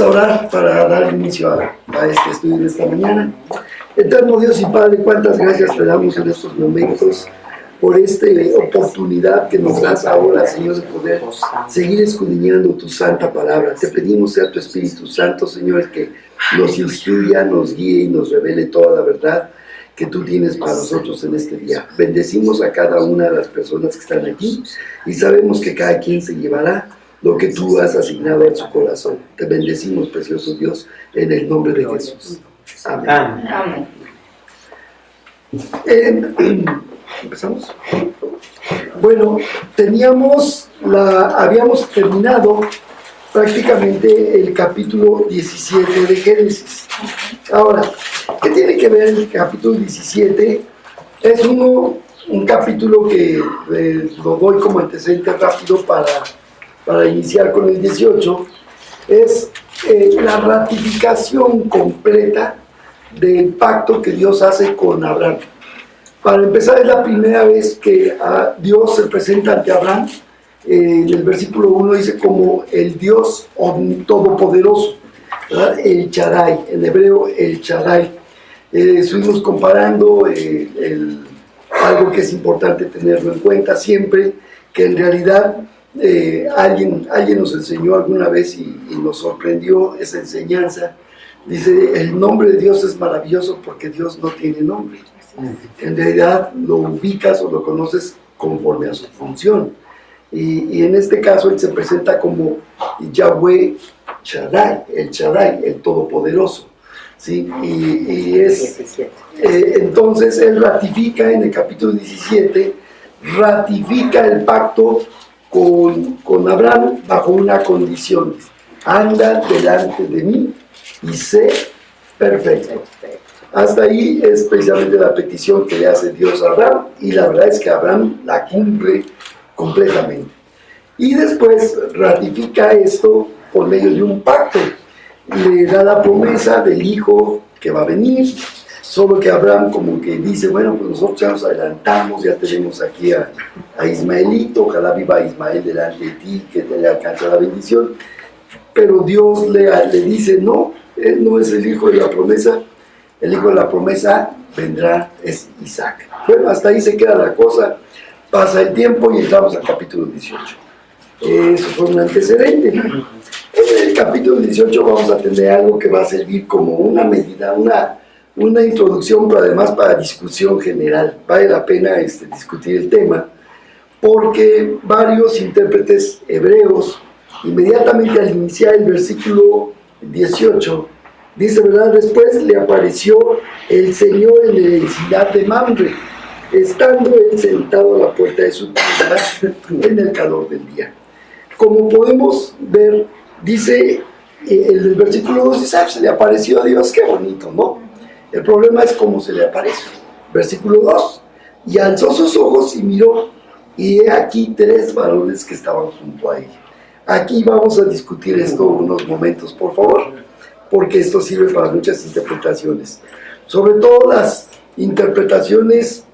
Vamos a orar para dar inicio a este estudio de esta mañana. Eterno Dios y Padre, cuántas gracias te damos en estos momentos por esta oportunidad que nos das ahora, Señor, de poder seguir escudriñando tu santa palabra. Te pedimos sea tu Espíritu Santo, Señor, que nos instruya, nos guíe y nos revele toda la verdad que tú tienes para nosotros en este día. Bendecimos a cada una de las personas que están aquí y sabemos que cada quien se llevará lo que tú has asignado en su corazón. Te bendecimos, precioso Dios, en el nombre de Jesús. Amén. Amén. ¿Empezamos? Bueno, habíamos terminado prácticamente el capítulo 17 de Génesis. Ahora, ¿qué tiene que ver el capítulo 17? Es un capítulo que lo doy como antecedente rápido para iniciar con el 18. Es la ratificación completa del pacto que Dios hace con Abraham. Para empezar, es la primera vez que Dios se presenta ante Abraham. En el versículo 1 dice como el Dios todopoderoso, ¿verdad? El Shaddai, en hebreo el Shaddai. Estuvimos comparando algo que es importante tenerlo en cuenta siempre, que en realidad alguien nos enseñó alguna vez y nos sorprendió esa enseñanza. Dice, el nombre de Dios es maravilloso porque Dios no tiene nombre. En realidad lo ubicas o lo conoces conforme a su función. Y en este caso él se presenta como Yahweh Shaddai, el Todopoderoso, ¿sí? Entonces él ratifica en el capítulo 17, ratifica el pacto con Abraham bajo una condición: anda delante de mí y sé perfecto. Hasta ahí es precisamente la petición que le hace Dios a Abraham, y la verdad es que Abraham la cumple completamente. Y después ratifica esto por medio de un pacto. Le da la promesa del hijo que va a venir, solo que Abraham como que dice, bueno, pues nosotros ya nos adelantamos, ya tenemos aquí a Ismaelito, ojalá viva Ismael delante de ti, que te le alcance la bendición. Pero Dios le dice, no, él no es el hijo de la promesa. El hijo de la promesa vendrá, es Isaac. Bueno, hasta ahí se queda la cosa. Pasa el tiempo y entramos al capítulo 18. Eso fue un antecedente. En el capítulo 18 vamos a tener algo que va a servir como una medida, una introducción, pero además para discusión general. Vale la pena discutir el tema, porque varios intérpretes hebreos, inmediatamente al iniciar el versículo 18, dice, ¿verdad? Después le apareció el Señor en la encina de Mamre, estando él sentado a la puerta de su tienda en el calor del día. Como podemos ver, dice el versículo 2, dice, se le apareció a Dios, qué bonito, ¿no? El problema es cómo se le aparece. Versículo 2, y alzó sus ojos y miró, y he aquí 3 varones que estaban junto a él. Aquí vamos a discutir esto unos momentos, por favor, porque esto sirve para muchas interpretaciones, sobre todo las interpretaciones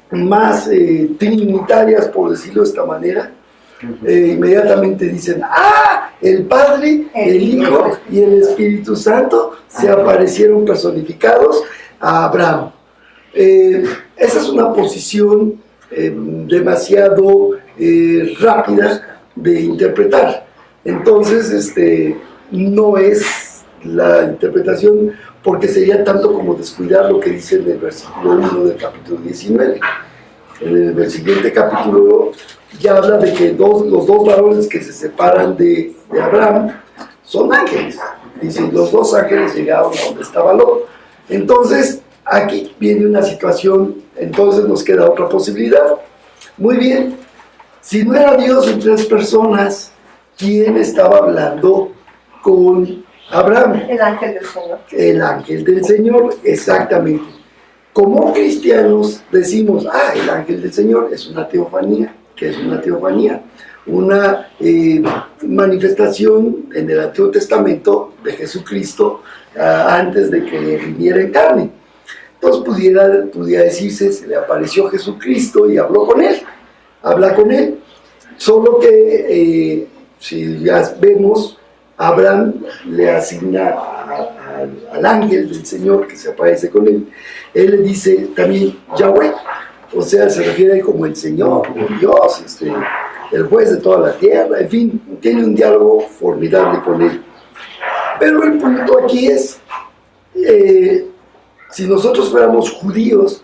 más trinitarias, por decirlo de esta manera. Inmediatamente dicen, el Padre, el Hijo y el Espíritu Santo se aparecieron personificados a Abraham. Esa es una posición demasiado rápida de interpretar. Entonces no es la interpretación, porque sería tanto como descuidar lo que dice en el versículo 1 del capítulo 19. En el siguiente capítulo ya habla de que los dos varones que se separan de Abraham son ángeles. Dice, los 2 ángeles llegaron a donde estaba Lot. Entonces, aquí viene una situación, entonces nos queda otra posibilidad. Muy bien, si no era Dios en 3 personas, ¿quién estaba hablando con Abraham? El ángel del Señor. El ángel del Señor, exactamente. Como cristianos decimos, el ángel del Señor es una teofanía. ¿Qué es una teofanía? Una manifestación en el Antiguo Testamento de Jesucristo antes de que viniera en carne. Entonces pudiera decirse, se le apareció Jesucristo y habló con él. Habla con él. Solo que si ya vemos, Abraham le asigna al ángel del Señor que se aparece con él, él le dice también Yahweh, o sea, se refiere como el Señor, como Dios, el juez de toda la tierra, en fin, tiene un diálogo formidable con él. Pero el punto aquí es, si nosotros fuéramos judíos,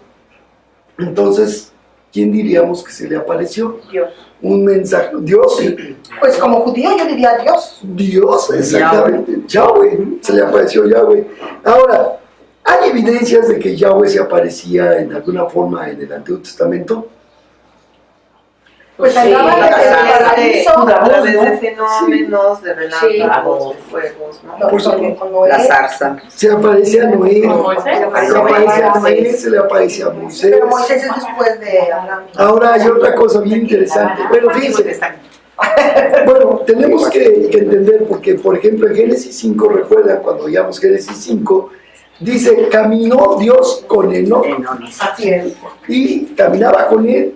entonces, ¿quién diríamos que se le apareció? Dios. Un mensaje, Dios. Pues como judío yo diría Dios. Dios, exactamente. Yahweh, se le apareció Yahweh. Ahora, ¿hay evidencias de que Yahweh se aparecía en alguna forma en el Antiguo Testamento? Pues sí, andaba a través ¿no? de fenómenos, de relámpagos, de fuegos, ¿no? Por supuesto. La zarza. Se aparece a Noé, ¿A Moisés? se aparece a Noé, se le aparece a Moisés. Pero Moisés es después de Abraham. Ahora hay otra cosa bien interesante. Bueno, fíjense, bueno, tenemos que entender porque, por ejemplo, en Génesis 5, recuerdan cuando veíamos Génesis 5, dice, caminó Dios con Enoc Así es. y caminaba con él.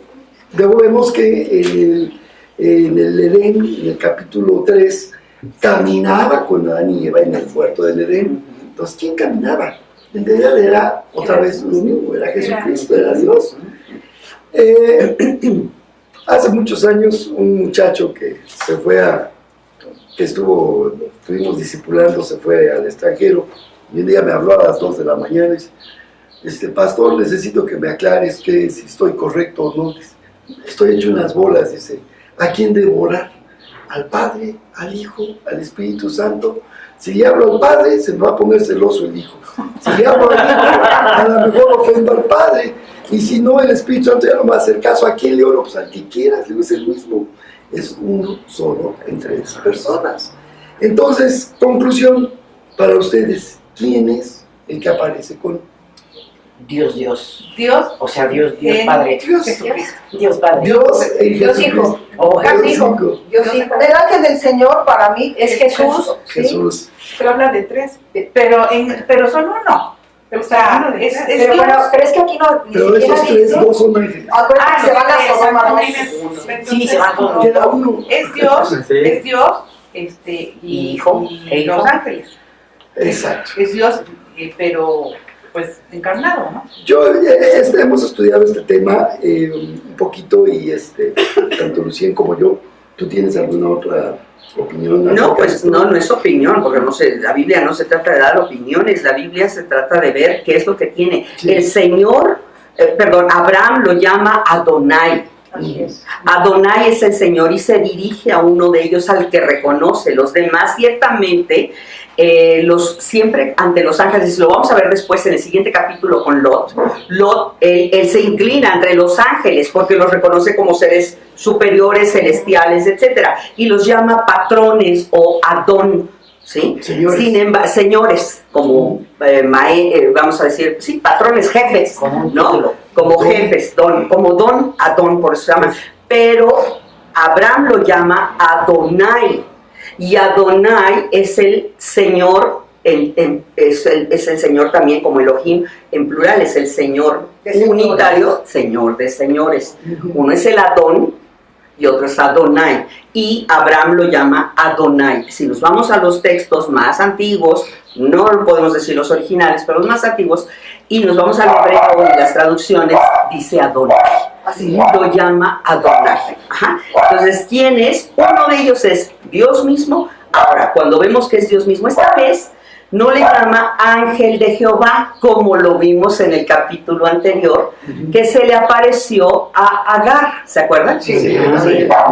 Luego vemos que en el Edén, en el capítulo 3, caminaba con Adán y Eva en el huerto del Edén. Entonces, ¿quién caminaba? En realidad era otra vez lo mismo, era Jesucristo, era Dios. Hace muchos años, un muchacho que se fue estuvimos discipulando, se fue al extranjero, y un día me habló a las 2 de la mañana y dice, pastor, necesito que me aclares que si estoy correcto o no. Dice, estoy hecho unas bolas, dice, ¿a quién debo orar? ¿Al Padre, al Hijo, al Espíritu Santo? Si le hablo al Padre, se me va a poner celoso el Hijo. Si le hablo al Hijo, a lo mejor ofendo al Padre. Y si no, el Espíritu Santo ya no me va a hacer caso. ¿A quién le oro? Pues al que quieras, es el mismo. Es uno solo entre las personas. Entonces, conclusión para ustedes, ¿quién es el que aparece con Dios? Dios. O sea, Dios Padre. Dios Padre. Dios e Dios Hijo. Dios Hijo. Dios Hijo. El ángel del Señor para mí es Jesús. Jesús. Pero habla de tres, pero son uno. O sea, es Pero, Dios. pero es que aquí no. ni Pero siquiera esos tres dice- dos son ángeles. Acuérdate que se van a Sodoma. Sí, se van todos. Queda uno. Es Dios, es Dios, Hijo, y los ángeles. Exacto. Es Dios, pero pues encarnado, ¿no? Hemos estudiado este tema un poquito y tanto Lucien como yo, ¿tú tienes alguna otra opinión? No, pues no es opinión, porque no sé, la Biblia no se trata de dar opiniones, la Biblia se trata de ver qué es lo que tiene. Sí. El Señor, Abraham lo llama Adonai. Así es. Adonai es el Señor y se dirige a uno de ellos al que reconoce. Los demás ciertamente, siempre ante los ángeles, lo vamos a ver después en el siguiente capítulo con Lot. Lot, él se inclina entre los ángeles porque los reconoce como seres superiores, celestiales, etc. Y los llama patrones o Adón, ¿sí? Señores. Sin embargo, señores, como vamos a decir, sí, patrones, jefes, Como un ¿no? título. Como Don. jefes, como Don, Adón, por eso se llama. Pero Abraham lo llama Adonai, y Adonai es el Señor, es el Señor también como Elohim, en plural, es el Señor De señores. unitario, Señor de señores. Uno es el Adón y otro es Adonai, y Abraham lo llama Adonai. Si nos vamos a los textos más antiguos, no podemos decir los originales, pero los más antiguos, y nos vamos al hebreo y las traducciones, dice Adonai. Así Lo llama Adonai. Ajá. Entonces, ¿quién es? Uno de ellos es Dios mismo. Ahora, cuando vemos que es Dios mismo, esta vez no le llama ángel de Jehová, como lo vimos en el capítulo anterior, que se le apareció a Agar, ¿se acuerdan? Sí. Sí.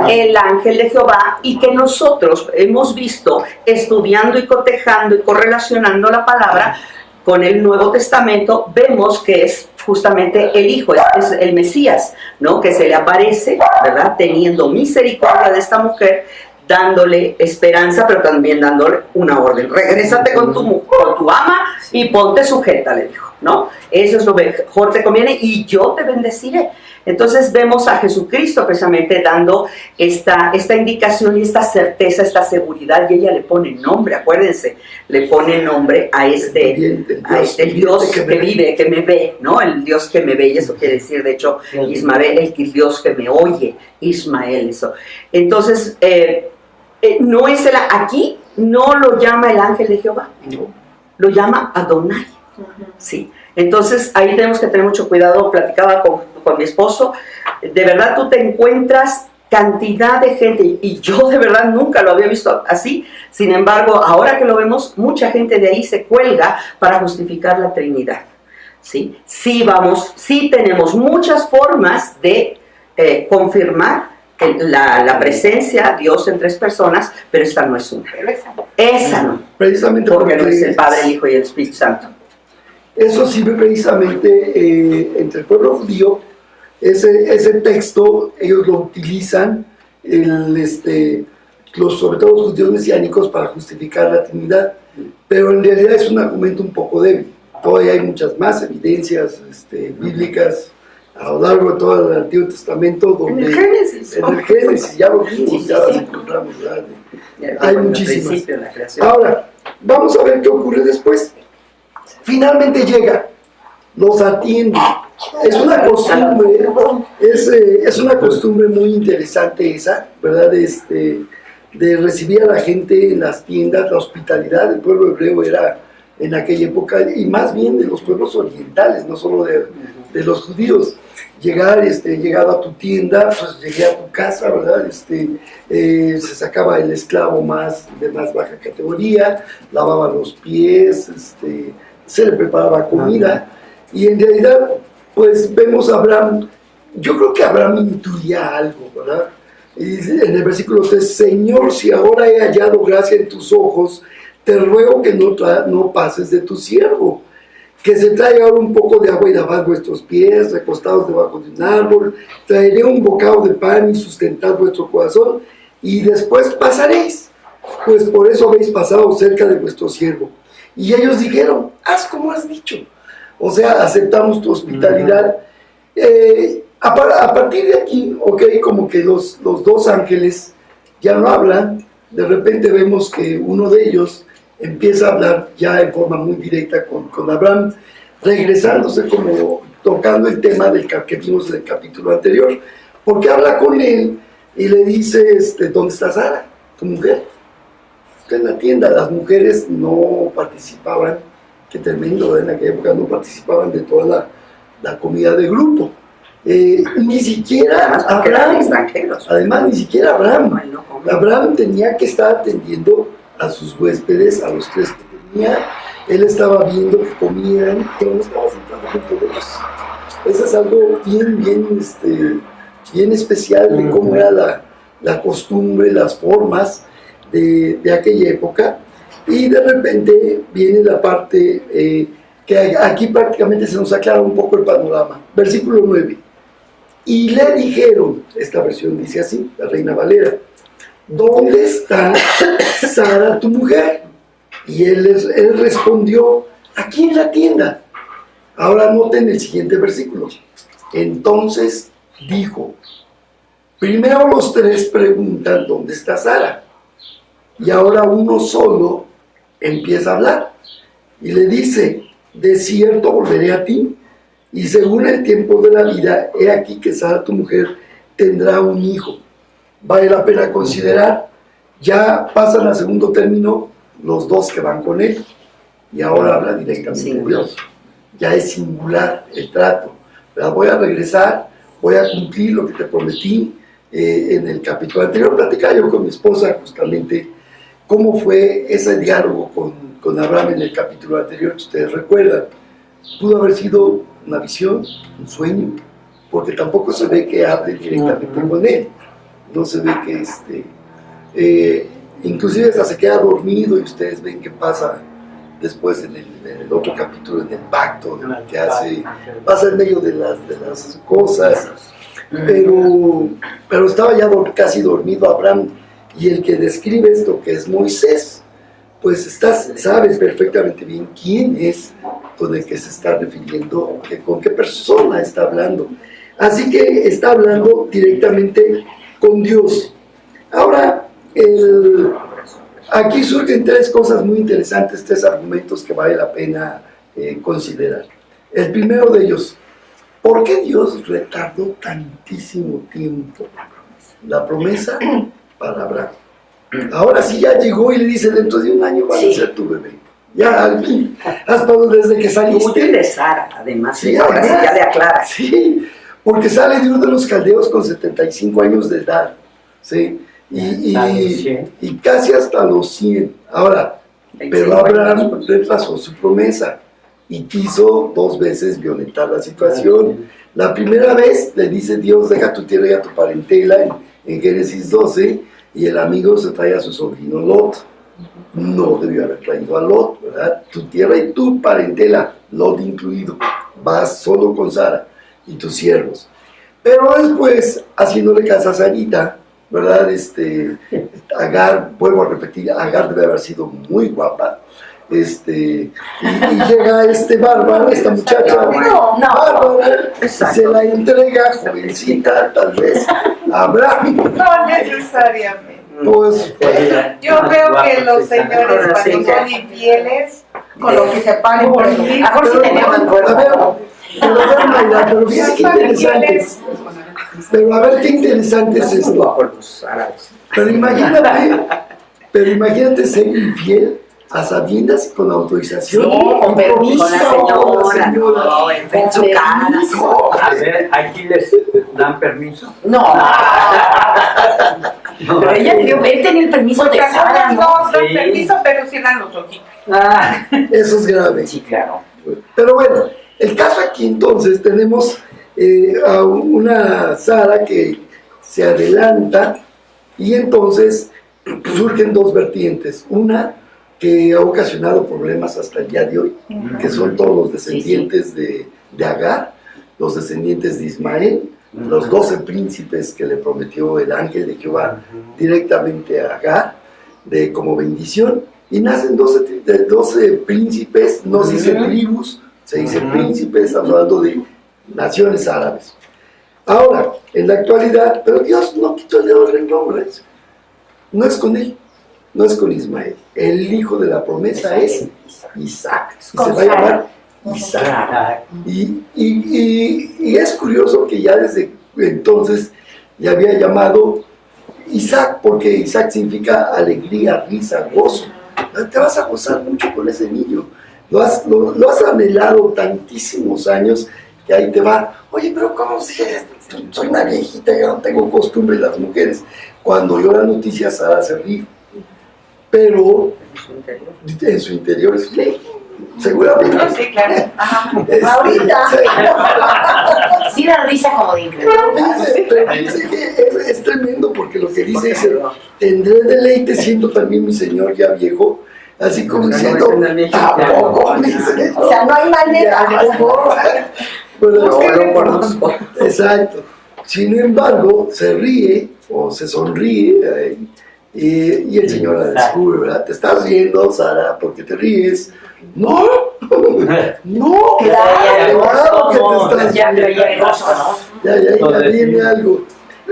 El ángel de Jehová, y que nosotros hemos visto estudiando y cotejando y correlacionando la palabra con el Nuevo Testamento, vemos que es justamente el Hijo, es el Mesías, ¿no? Que se le aparece, ¿verdad? Teniendo misericordia de esta mujer, dándole esperanza, pero también dándole una orden. Regrésate con tu ama y ponte sujeta, le dijo, ¿no? Eso es lo que mejor te conviene y yo te bendeciré. Entonces vemos a Jesucristo precisamente dando esta indicación y esta certeza, esta seguridad, y ella le pone nombre, acuérdense, le pone nombre a este Dios que vive, que me ve, ¿no? El Dios que me ve, y eso quiere decir, de hecho, Ismael, el Dios que me oye, Ismael, eso. Entonces, no es aquí no lo llama el ángel de Jehová, No. lo llama Adonai. Sí. Entonces ahí tenemos que tener mucho cuidado. Platicaba con mi esposo, de verdad tú te encuentras cantidad de gente, y yo de verdad nunca lo había visto así. Sin embargo, ahora que lo vemos, mucha gente de ahí se cuelga para justificar la Trinidad. Sí, sí tenemos muchas formas de confirmar la presencia de Dios en tres personas, pero esta no es una. Esa no. Precisamente Porque no es el Padre, el Hijo y el Espíritu Santo. Eso sirve precisamente entre el pueblo judío. Ese texto ellos lo utilizan, sobre todo los judíos mesiánicos, para justificar la Trinidad, pero en realidad es un argumento un poco débil. Todavía hay muchas más evidencias bíblicas a lo largo de todo el Antiguo Testamento, donde En el Génesis. ya lo vimos, Sí, ya las sí. encontramos, ¿verdad? Hay muchísimas. La creación. Ahora, vamos a ver qué ocurre después. Finalmente llega, los atiende. Es una costumbre, es una costumbre muy interesante esa, ¿verdad? De recibir a la gente en las tiendas. La hospitalidad del pueblo hebreo era en aquella época, y más bien de los pueblos orientales, no solo de los judíos. Llegado a tu tienda, pues llegué a tu casa, ¿verdad? Se sacaba el esclavo de más baja categoría, lavaba los pies, se le preparaba comida, y en realidad, pues vemos a Abraham. Yo creo que Abraham intuía algo, ¿verdad? Y en el versículo 3, Señor, si ahora he hallado gracia en tus ojos, te ruego que no pases de tu siervo, que se traiga ahora un poco de agua y lavad vuestros pies, recostados debajo de un árbol, traeré un bocado de pan y sustentad vuestro corazón, y después pasaréis, pues por eso habéis pasado cerca de vuestro siervo. Y ellos dijeron, haz como has dicho. O sea, aceptamos tu hospitalidad. A partir de aquí, como que los dos ángeles ya no hablan. De repente vemos que uno de ellos empieza a hablar ya en forma muy directa con Abraham, regresándose, como tocando el tema que vimos en el capítulo anterior, porque habla con él y le dice, ¿dónde está Sara, tu mujer? Está en la tienda. Las mujeres no participaban, qué tremendo, en aquella época no participaban de toda la comida de grupo. Ni siquiera Abraham, además ni siquiera Abraham. Abraham tenía que estar atendiendo a sus huéspedes, a los tres que tenía. Él estaba viendo que comían, pero no estaba sentado junto a ellos. Eso es algo bien especial de cómo era la costumbre, las formas de aquella época. Y de repente viene la parte que aquí prácticamente se nos aclara un poco el panorama. Versículo 9. Y le dijeron, esta versión dice así, la Reina Valera, ¿dónde está Sara, tu mujer? Y él respondió, aquí en la tienda. Ahora noten el siguiente versículo. Entonces dijo, primero los tres preguntan, ¿dónde está Sara? Y ahora uno solo empieza a hablar y le dice, de cierto volveré a ti, y según el tiempo de la vida, he aquí que Sara, tu mujer, tendrá un hijo. Vale la pena considerar, ya pasan a segundo término los dos que van con él, y ahora habla directamente de Dios. Ya es singular el trato. Pero voy a regresar, voy a cumplir lo que te prometí. En el capítulo anterior platicaba yo con mi esposa justamente cómo fue ese diálogo con Abraham en el capítulo anterior, que ustedes recuerdan. Pudo haber sido una visión, un sueño, porque tampoco se ve que hable directamente con él. No se ve que inclusive hasta se queda dormido, y ustedes ven qué pasa después en el otro capítulo, en el pacto que hace, pasa en medio de las cosas, pero estaba ya casi dormido Abraham. Y el que describe esto, que es Moisés, pues sabes perfectamente bien quién es con el que se está refiriendo, con qué persona está hablando. Así que está hablando directamente con Dios. Ahora, aquí surgen tres cosas muy interesantes, tres argumentos que vale la pena considerar. El primero de ellos, ¿por qué Dios retardó tantísimo tiempo la promesa para Abraham? Ahora sí ya llegó y le dice, dentro de un año vas a ser tu bebé. Ya, al fin, hasta desde que Muy saliste. de Sara, además. Sí, ahora sí además. ya le aclara. Sí, porque sale de uno de los caldeos con 75 años de edad, ¿sí? Y casi hasta los 100. Ahora, pero Abraham retrasó su promesa y quiso 2 veces violentar la situación. La primera vez le dice Dios, deja tu tierra y a tu parentela en Génesis 12, y el amigo se trae a su sobrino Lot. No debió haber traído a Lot, ¿verdad? Tu tierra y tu parentela, Lot incluido. Vas solo con Sara y tus siervos. Pero después, haciéndole caso a Sarita, ¿verdad? Agar, vuelvo a repetir, Agar debe haber sido muy guapa. Y llega bárbaro, esta muchacha bárbara, se la entrega, jovencita, tal vez, a Abraham. No necesariamente. Pues, Yo creo que los señores cuando son infieles, Con lo que se paguen por el A lo mejor sí tenemos a ver, Mayra, pero fíjate qué interesante. Pero a ver qué interesante es esto. Por los árabes. Pero imagínate ser infiel a sabiendas y con autorización. Sí, con permiso. Con la señora. No, en su cara. A ver, aquí les dan permiso. No. Pero ella le dio, él tenía el permiso de porque Sara, algunas ¿no? no dan Sí. permiso, pero cierran los ojitos. Eso es grave. Sí, claro. Pero bueno, el caso aquí entonces tenemos a una Sara que se adelanta y entonces surgen 2 vertientes. Una que ha ocasionado problemas hasta el día de hoy, que son todos los descendientes de Agar, los descendientes de Ismael, los 12 príncipes que le prometió el ángel de Jehová directamente a Agar como bendición, y nacen 12 príncipes, no se dice tribus, se dice príncipes, hablando de naciones árabes. Ahora, en la actualidad, pero Dios no quitó el dedo del renglón, no es con él, no es con Ismael. El hijo de la promesa es Isaac, y se va a llamar Isaac. Y es curioso que ya desde entonces ya había llamado Isaac, porque Isaac significa alegría, risa, gozo. Te vas a gozar mucho con ese niño. Lo has anhelado tantísimos años que ahí te va. Oye, pero ¿cómo si soy una viejita, ya no tengo costumbre de las mujeres? Cuando oyó la noticia, Sara se ríe. Pero en su interior es seguramente. No, sí, claro. Ajá. Ahorita. Sí da risa como de increíble. Pero fíjense que es tremendo, porque lo que dice, tendré deleite siendo también mi señor ya viejo, así como diciendo, tampoco, dice, O sea, no hay manera. ya no hay forma. Bueno, exacto. Sin embargo, se ríe o se sonríe y el Señor la descubre, ¿verdad? Te estás riendo, Sara, porque te ríes. No, no, claro que te estás Ya riendo. traía el gozo, ¿no? Ya viene algo.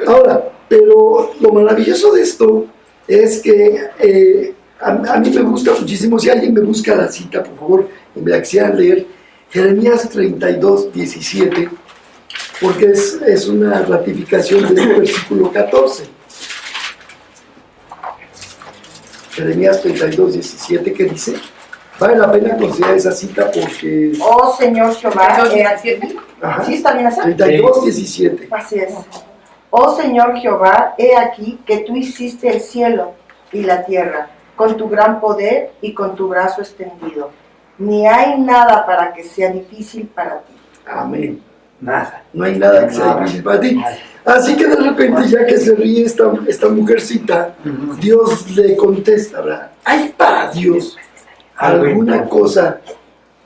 Ahora, pero lo maravilloso de esto es que a mí me gusta muchísimo. Si alguien me busca la cita, por favor, y me la quisieran leer, Jeremías 32, 17, porque es una ratificación del versículo 14. Jeremías 32, 17, que dice, vale la pena considerar esa cita porque... Oh Señor Jehová, he aquí. Ajá, ¿Sí está bien así? 32, 17. Así es. Oh Señor Jehová, he aquí que tú hiciste el cielo y la tierra con tu gran poder y con tu brazo extendido. Ni hay nada para que sea difícil para ti. Amén. Nada. No hay nada que sea difícil para ti. Así que de repente, ya que se ríe esta mujercita, Dios le contesta, ¿verdad? ¿Hay para Dios alguna cosa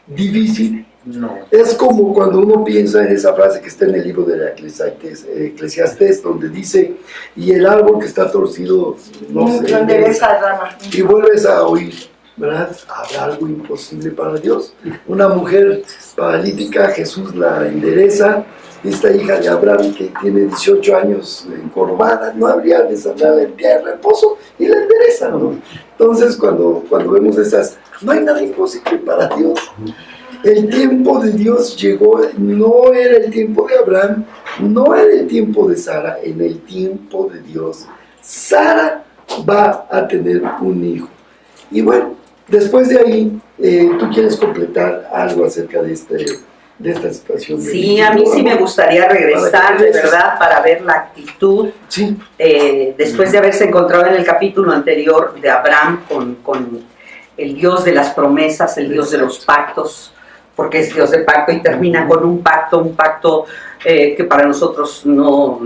difícil? No. Es como cuando uno piensa en esa frase que está en el libro de la Eclesiastés, donde dice, y el árbol que está torcido no se endereza la rama. y vuelves a oír, ¿verdad? ¿Habrá algo imposible para Dios? Una mujer paralítica, Jesús la endereza. Esta hija de Abraham que tiene 18 años encorvada, no habría de sanarla en pie de reposo y la endereza, ¿no? Entonces cuando vemos esas, no hay nada imposible para Dios. El tiempo de Dios llegó, no era el tiempo de Abraham, no era el tiempo de Sara, en el tiempo de Dios. Sara va a tener un hijo. Y bueno, después de ahí, ¿tú quieres completar algo acerca de esta situación? Sí, a mí sí me gustaría regresar, de verdad, para ver la actitud, Sí. después de haberse encontrado en el capítulo anterior de Abraham con el Dios de las promesas, el Dios de los pactos, porque es Dios del pacto y termina con un pacto que para nosotros no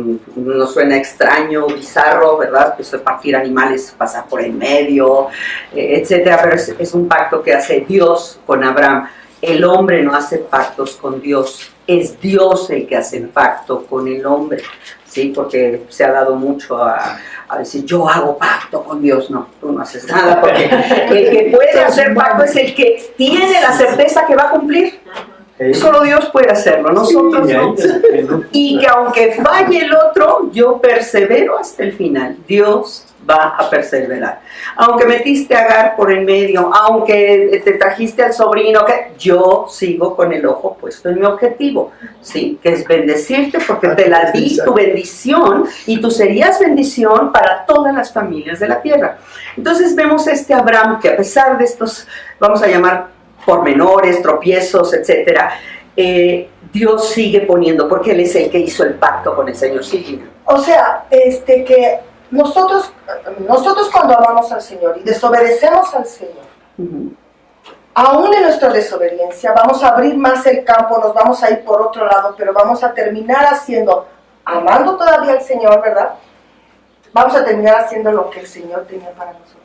suena extraño, bizarro, ¿verdad? Pues partir animales, pasar por en medio, etcétera, pero es un pacto que hace Dios con Abraham. El hombre no hace pactos con Dios, es Dios el que hace el pacto con el hombre, ¿sí? Porque se ha dado mucho a decir, yo hago pacto con Dios. No, tú no haces nada, porque el que puede hacer pacto es el que tiene la certeza que va a cumplir. Solo Dios puede hacerlo, nosotros no. Y que aunque falle el otro, yo persevero hasta el final. Dios va a perseverar. Aunque metiste a Agar por en medio, aunque te trajiste al sobrino, que yo sigo con el ojo puesto en mi objetivo, ¿sí? Que es bendecirte, porque te la di, tu bendición, y tú serías bendición para todas las familias de la tierra. Entonces vemos Abraham que, a pesar de estos, vamos a llamar pormenores, tropiezos, etcétera, Dios sigue poniendo, porque Él es el que hizo el pacto con el Señor. Sí. O sea, que nosotros cuando amamos al Señor y desobedecemos al Señor, aún en nuestra desobediencia, vamos a abrir más el campo, nos vamos a ir por otro lado, pero vamos a terminar amando todavía al Señor, ¿verdad? Vamos a terminar haciendo lo que el Señor tenía para nosotros.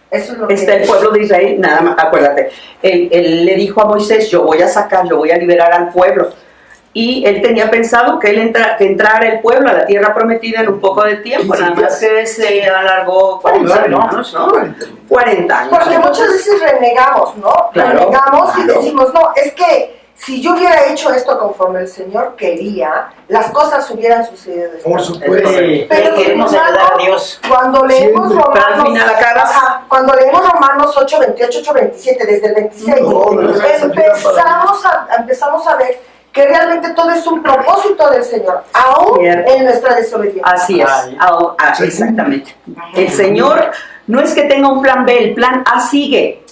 Eso es lo Está el pueblo de Israel, nada más, acuérdate, él le dijo a Moisés, yo voy a liberar al pueblo. Y él tenía pensado que que entrara el pueblo a la tierra prometida en un poco de tiempo, nada más que se alargó 40 años, ¿no? 40 años. Porque muchas veces renegamos, ¿no? Claro, renegamos y claro. decimos, no, es que si yo hubiera hecho esto conforme el Señor quería, las cosas hubieran sucedido de esta Por manera. supuesto. Pero queremos sin embargo, agradar a Dios. Cuando leemos Siempre, pero al Romanos, final acabas. cuando leemos Romanos 8, 28, 8, 27, desde el 26, empezamos a ver que realmente todo es un propósito del Señor, aún Cierto. en nuestra desobediencia. Así es, exactamente. El Señor no es que tenga un plan B, el plan A sigue.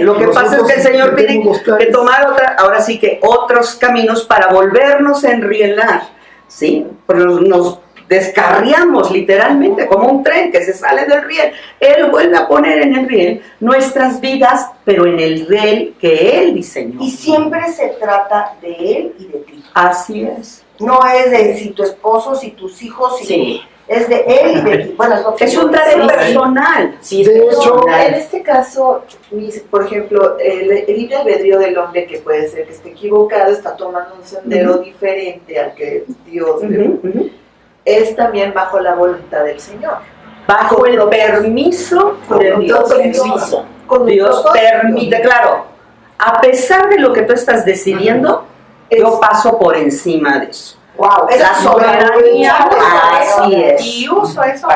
Lo que pasa es que el Señor tiene que tomar ahora sí que otros caminos para volvernos a enrielar, ¿sí? Pero nos descarriamos literalmente como un tren que se sale del riel. Él vuelve a poner en el riel nuestras vidas, pero en el riel que Él diseñó. Y siempre se trata de Él y de ti. Así es. No es de si tu esposo, si tus hijos, Sí. es de Él y de ti. Bueno, es lo que Es yo un tarea decía. personal. Sí, De es hecho, personal. En este caso, por ejemplo, el libre albedrío del hombre, que puede ser que esté equivocado, está tomando un sendero diferente al que Dios es también bajo la voluntad del Señor. Bajo el permiso de Dios. Permiso. Con Dios un propósito. permite, claro, a pesar de lo que tú estás decidiendo, yo paso por encima de eso. Wow, La esa soberanía, así es. Y uso eso.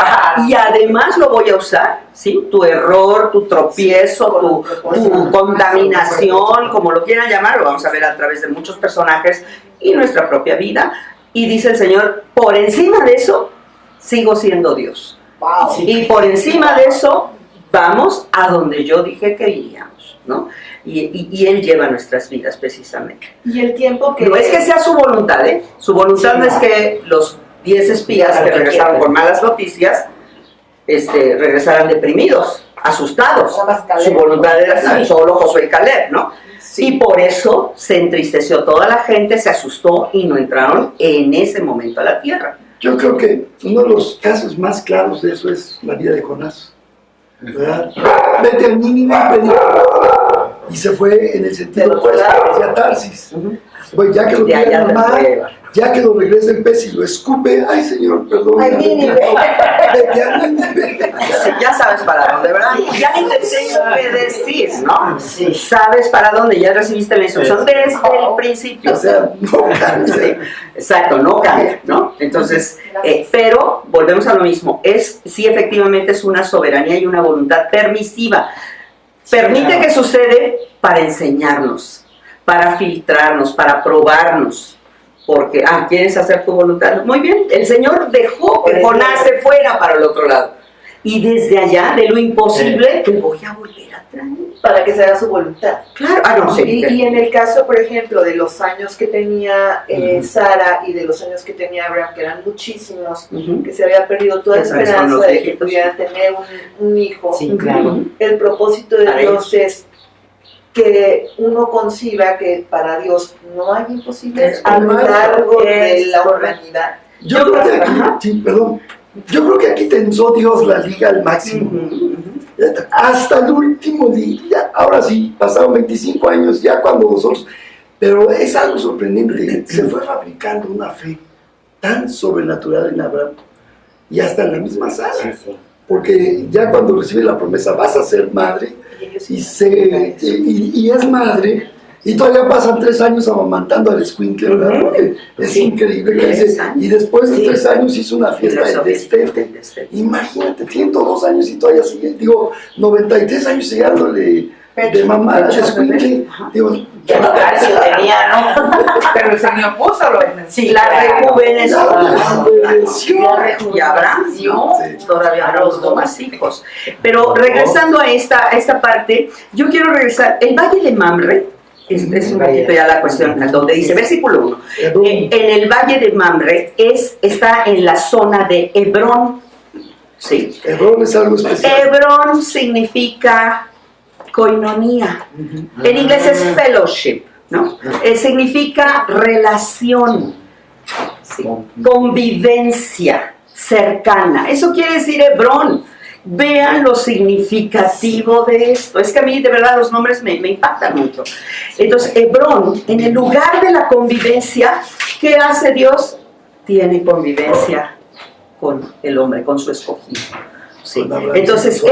Y además lo voy a usar, ¿sí? Tu error, tu tropiezo, tu contaminación, como lo quieran llamar, lo vamos a ver a través de muchos personajes y nuestra propia vida. Y dice el Señor, por encima de eso, sigo siendo Dios. Wow. Y por encima de eso, vamos a donde yo dije que iríamos, ¿no? Y Él lleva nuestras vidas precisamente. Y el tiempo que... No es que sea su voluntad, ¿eh? Su voluntad no es que los 10 espías que regresaron con malas noticias regresaran deprimidos, asustados. Su voluntad era solo Josué y Caleb, ¿no? Y por eso se entristeció toda la gente, se asustó y no entraron en ese momento a la tierra. Yo creo que uno de los casos más claros de eso es la vida de Jonás, ¿verdad? Vete a Nínive y predica. Y se fue en el sentido opuesto hacia Tarsis. Pues ya que lo De allá tiene te mal, puede llevar. ya que lo regresa el pez y lo escupe, ay Señor, perdón. Ay, Nínive. Vete a Nínive. Sí, ya sabes para dónde, ¿verdad? Ya ni te tengo que decir, ¿no? Sabes para dónde, ya recibiste la instrucción desde el principio. O sea, no cambia. Sí, exacto, no cambia, ¿no? Entonces, pero volvemos a lo mismo, sí efectivamente es una soberanía y una voluntad permisiva. Permite que sucede para enseñarnos, para filtrarnos, para probarnos. Porque, ¿quieres hacer tu voluntad? Muy bien, el Señor dejó que Jonás se fuera para el otro lado. y desde allá, de lo imposible, te voy a volver a traer. Para que se haga su voluntad. Claro, no sé. Y en el caso, por ejemplo, de los años que tenía Sara y de los años que tenía Abraham, que eran muchísimos, que se había perdido toda Ya sabes, son esperanza los de que viejitos. pudieran tener un hijo, Sí, claro. el propósito de Para Dios es que uno conciba que para Dios no hay imposibles a lo largo de la humanidad. Yo creo que aquí, sí, perdón, yo creo que aquí tensó Dios la liga al máximo. Hasta el último día, ahora sí, pasaron 25 años ya cuando nosotros, pero es algo sorprendente, se fue fabricando una fe tan sobrenatural en Abraham y hasta en la misma Sara, porque ya cuando recibe la promesa vas a ser madre y es madre. Y todavía pasan 3 años amamantando al escuincle, ¿verdad? Porque es increíble que dice, y después de 3 años hizo una fiesta de destete. Imagínate, 102 años y todavía sigue, digo, 93 años llegándole de mamá al escuincle. Digo, Ya no calcio tenía, ¿no? Pero el Señor puso lo Sí, La claro. rejuveneció. rejuveneció. Y Abraham, ¿no? Sí. Todavía los demás hijos. Pero regresando a esta parte, yo quiero regresar. El Valle de Mamre, es un poquito ya la cuestión, donde dice, versículo 1, en el Valle de Mamre está en la zona de Hebrón. ¿Sí? Hebrón es algo especial. Hebrón significa koinonía. En inglés es fellowship, ¿no? Significa relación, ¿sí? Convivencia cercana. Eso quiere decir Hebrón. Vean lo significativo de esto. Es que a mí de verdad los nombres me impactan mucho. Entonces, Hebrón, en el lugar de la convivencia, ¿qué hace Dios? Tiene convivencia con el hombre, con su escogido. ¿Sí? Entonces,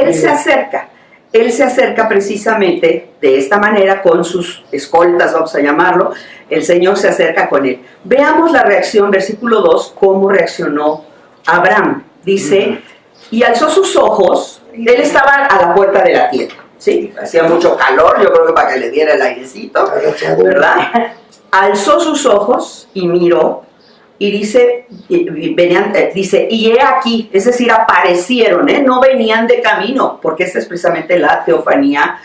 Él se acerca precisamente de esta manera con sus escoltas, vamos a llamarlo. El Señor se acerca con él. Veamos la reacción, versículo 2, cómo reaccionó Abraham. Dice, y alzó sus ojos, él estaba a la puerta de la tienda, ¿sí? Hacía mucho calor, yo creo que para que le diera el airecito, ¿verdad? Alzó sus ojos y miró, y dice, y he aquí, es decir, aparecieron, no venían de camino, porque esta es precisamente la teofanía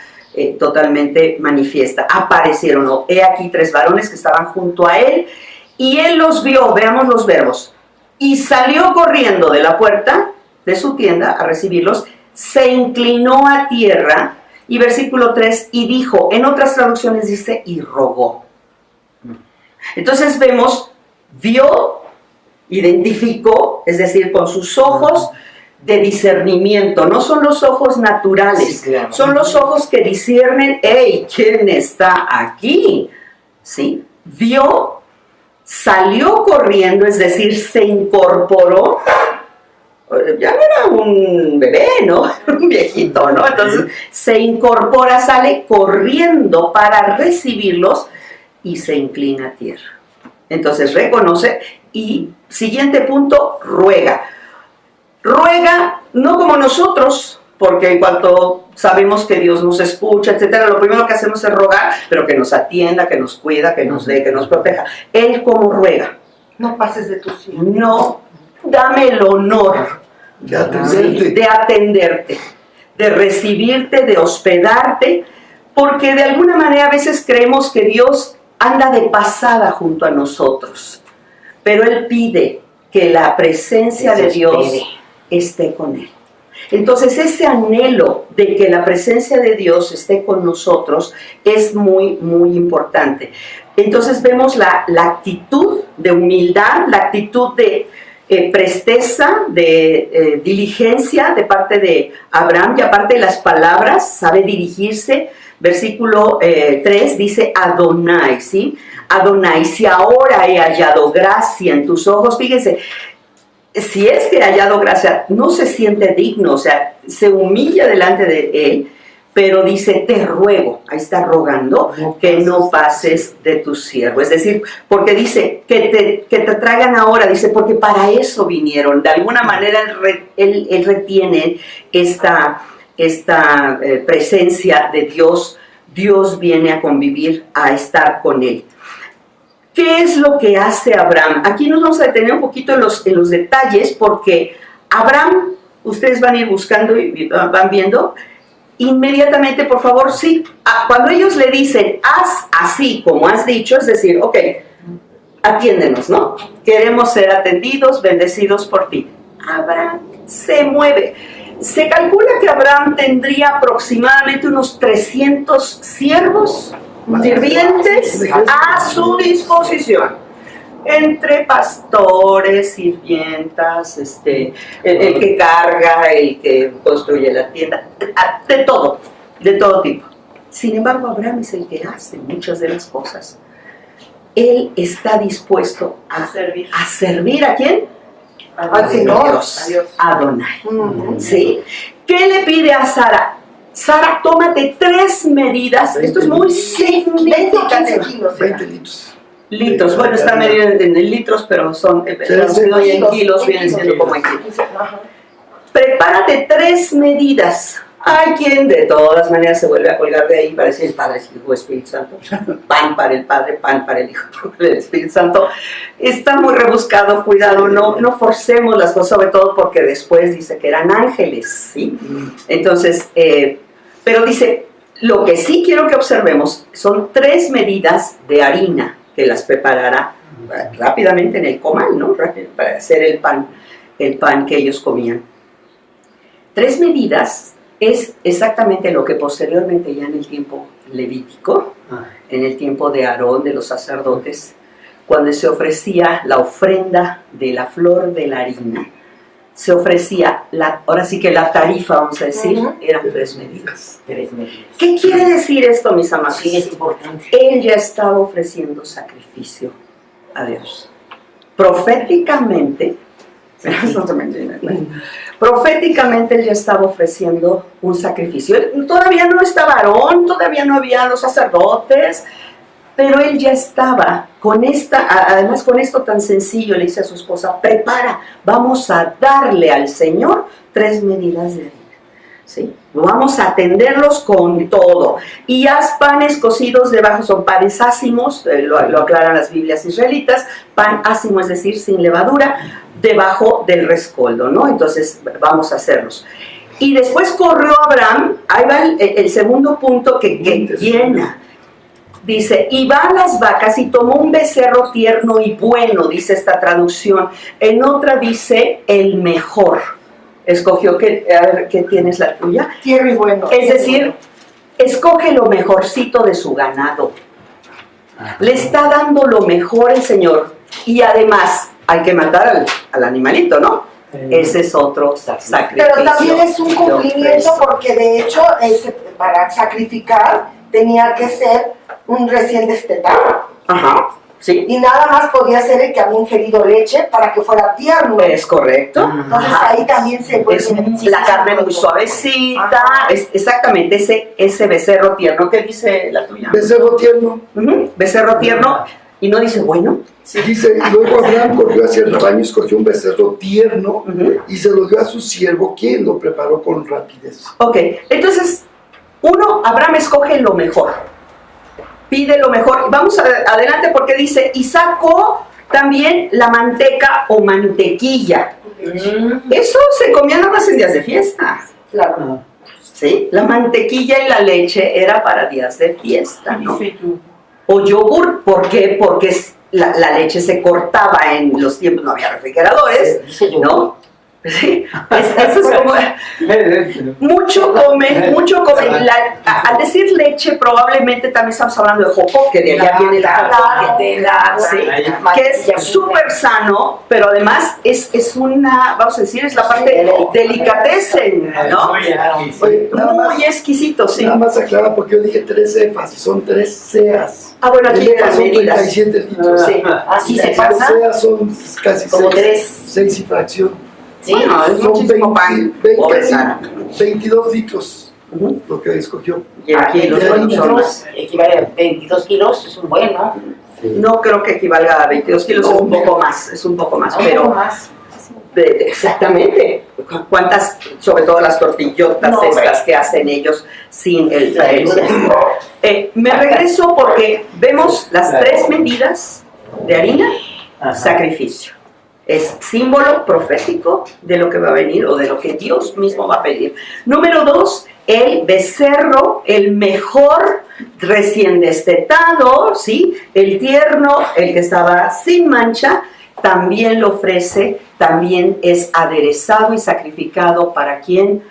totalmente manifiesta. Aparecieron, ¿no? He aquí 3 varones que estaban junto a él, y él los vio, veamos los verbos, y salió corriendo de la puerta de su tienda a recibirlos, se inclinó a tierra, y versículo 3, y dijo, en otras traducciones dice, y rogó. Entonces vemos, vio, identificó, es decir, con sus ojos de discernimiento, no son los ojos naturales, Sí, claro. son los ojos que disciernen, hey, ¿quién está aquí? ¿Sí? Vio, salió corriendo, es decir, se incorporó, ya no era un bebé, ¿no? Un viejito, ¿no? Entonces se incorpora, sale corriendo para recibirlos y se inclina a tierra. Entonces reconoce y, siguiente punto, ruega. Ruega no como nosotros, porque en cuanto sabemos que Dios nos escucha, etcétera, lo primero que hacemos es rogar, pero que nos atienda, que nos cuida, que nos dé, que nos proteja. Él como ruega. No pases de tus hijos. No, dame el honor De atenderte. de atenderte, de recibirte, de hospedarte, porque de alguna manera a veces creemos que Dios anda de pasada junto a nosotros, pero Él pide que la presencia de Dios esté con Él. Entonces ese anhelo de que la presencia de Dios esté con nosotros es muy, muy importante. Entonces vemos la actitud de humildad, la actitud de presteza, de diligencia de parte de Abraham, y aparte de las palabras, sabe dirigirse. Versículo 3 dice Adonai, ¿sí? Adonai, si ahora he hallado gracia en tus ojos, fíjense, si es que he hallado gracia, no se siente digno, o sea, se humilla delante de él, pero dice, te ruego, ahí está rogando, que no pases de tu siervo. Es decir, porque dice, que te traigan ahora, dice, porque para eso vinieron. De alguna manera él retiene esta presencia de Dios. Dios viene a convivir, a estar con él. ¿Qué es lo que hace Abraham? Aquí nos vamos a detener un poquito en los detalles, porque Abraham ustedes van a ir buscando y van viendo. Inmediatamente, por favor, sí. Cuando ellos le dicen, haz así como has dicho, es decir, ok, atiéndenos, ¿no? Queremos ser atendidos, bendecidos por ti. Abraham se mueve. Se calcula que Abraham tendría aproximadamente unos 300 siervos sirvientes a su disposición. Entre pastores, sirvientas, el que carga, el que construye la tienda, de todo tipo. Sin embargo, Abraham es el que hace muchas de las cosas. Él está dispuesto a servir ¿a quién? Al Señor. A Dios, a Adonai. ¿Sí? ¿Qué le pide a Sara? Sara, tómate 3 medidas. Esto es muy significativo. 20 litros. Litros, bueno, está medio en litros, pero son traducido y en kilos, vienen siendo como en kilos. Prepárate 3 medidas. Hay quien de todas maneras se vuelve a colgar de ahí para decir el Padre, el Hijo, Espíritu Santo. Pan para el Padre, pan para el Hijo, el Espíritu Santo. Está muy rebuscado, cuidado, no forcemos las cosas, sobre todo porque después dice que eran ángeles, ¿sí? Entonces, pero dice, lo que sí quiero que observemos son 3 medidas de harina que las preparará rápidamente en el comal, ¿no? Para hacer el pan que ellos comían. 3 medidas es exactamente lo que posteriormente ya en el tiempo levítico, en el tiempo de Aarón, de los sacerdotes, cuando se ofrecía la ofrenda de la flor de la harina, se ofrecía, ahora sí que la tarifa, vamos a decir, eran 3 medidas. 3 medidas. ¿Qué quiere decir esto, mis amados? Sí, es importante. Él ya estaba ofreciendo sacrificio a Dios. Proféticamente, él ya estaba ofreciendo un sacrificio. Todavía no estaba Aarón, todavía no había los sacerdotes, pero él ya estaba con además con esto tan sencillo, le dice a su esposa, prepara, vamos a darle al Señor 3 medidas de harina. ¿Sí? Vamos a atenderlos con todo. Y haz panes cocidos debajo, son panes ácimos, lo aclaran las Biblias israelitas, pan ácimo, es decir, sin levadura, debajo del rescoldo, ¿no? Entonces vamos a hacerlos. Y después corrió Abraham, ahí va el segundo punto que llena. Dice, y va a las vacas y tomó un becerro tierno y bueno, dice esta traducción. En otra dice, el mejor. Escogió, a ver, ¿qué tienes la tuya? Tierno y bueno. Es decir, escoge lo mejorcito de su ganado. Le está dando lo mejor el Señor. Y además, hay que matar al animalito, ¿no? Ese es otro sacrificio. Pero también es un cumplimiento porque de hecho para sacrificar tenía que ser un recién destetado. Ajá, sí. Y nada más podía ser el que había ingerido leche para que fuera tierno. Es correcto. Entonces ahí también se vuelve es la carne muy suavecita. Exactamente, ese becerro tierno. ¿Qué dice la tuya? Becerro tierno. Becerro tierno. Y no dice bueno. Dice, luego Abraham corrió hacia el rebaño, escogió un becerro tierno y se lo dio a su siervo, quien lo preparó con rapidez. Ok, entonces, Abraham escoge lo mejor. Pide lo mejor. Vamos adelante porque dice, y sacó también la manteca o mantequilla. Eso se comía nada más en días de fiesta. Claro. ¿Sí? La mantequilla y la leche era para días de fiesta, ¿no? O yogur, ¿por qué? Porque la leche se cortaba en los tiempos, no había refrigeradores, ¿no? Sí, eso es como mucho comen. Al decir leche probablemente también estamos hablando de jocoque, de allá viene la ¿sí? Que es súper sano, pero además es una, vamos a decir, es la parte delicatessen, ¿no? Muy exquisito, sí. Nada más aclara porque yo dije 3 cefas y son 3 ceas. Bueno, aquí son las medidas. 37 litros. Sí, así se 3 pasa. ceas son casi Como 6 y fracción. Sí, Bueno, es Son muchísimo pan. Pobre Sara. 22 litros lo que escogió. Y aquí los son más. Equivale a 22 kilos, es un bueno. No creo que equivalga a 22 kilos, es un poco más, pero más. exactamente. ¿Cuántas, sobre todo las tortillotas estas que hacen ellos sin el me regreso porque vemos las 3 medidas de harina, sacrificio. Es símbolo profético de lo que va a venir o de lo que Dios mismo va a pedir. Número 2, el becerro, el mejor, recién destetado, ¿sí? El tierno, el que estaba sin mancha, también lo ofrece, también es aderezado y sacrificado. ¿Para quién?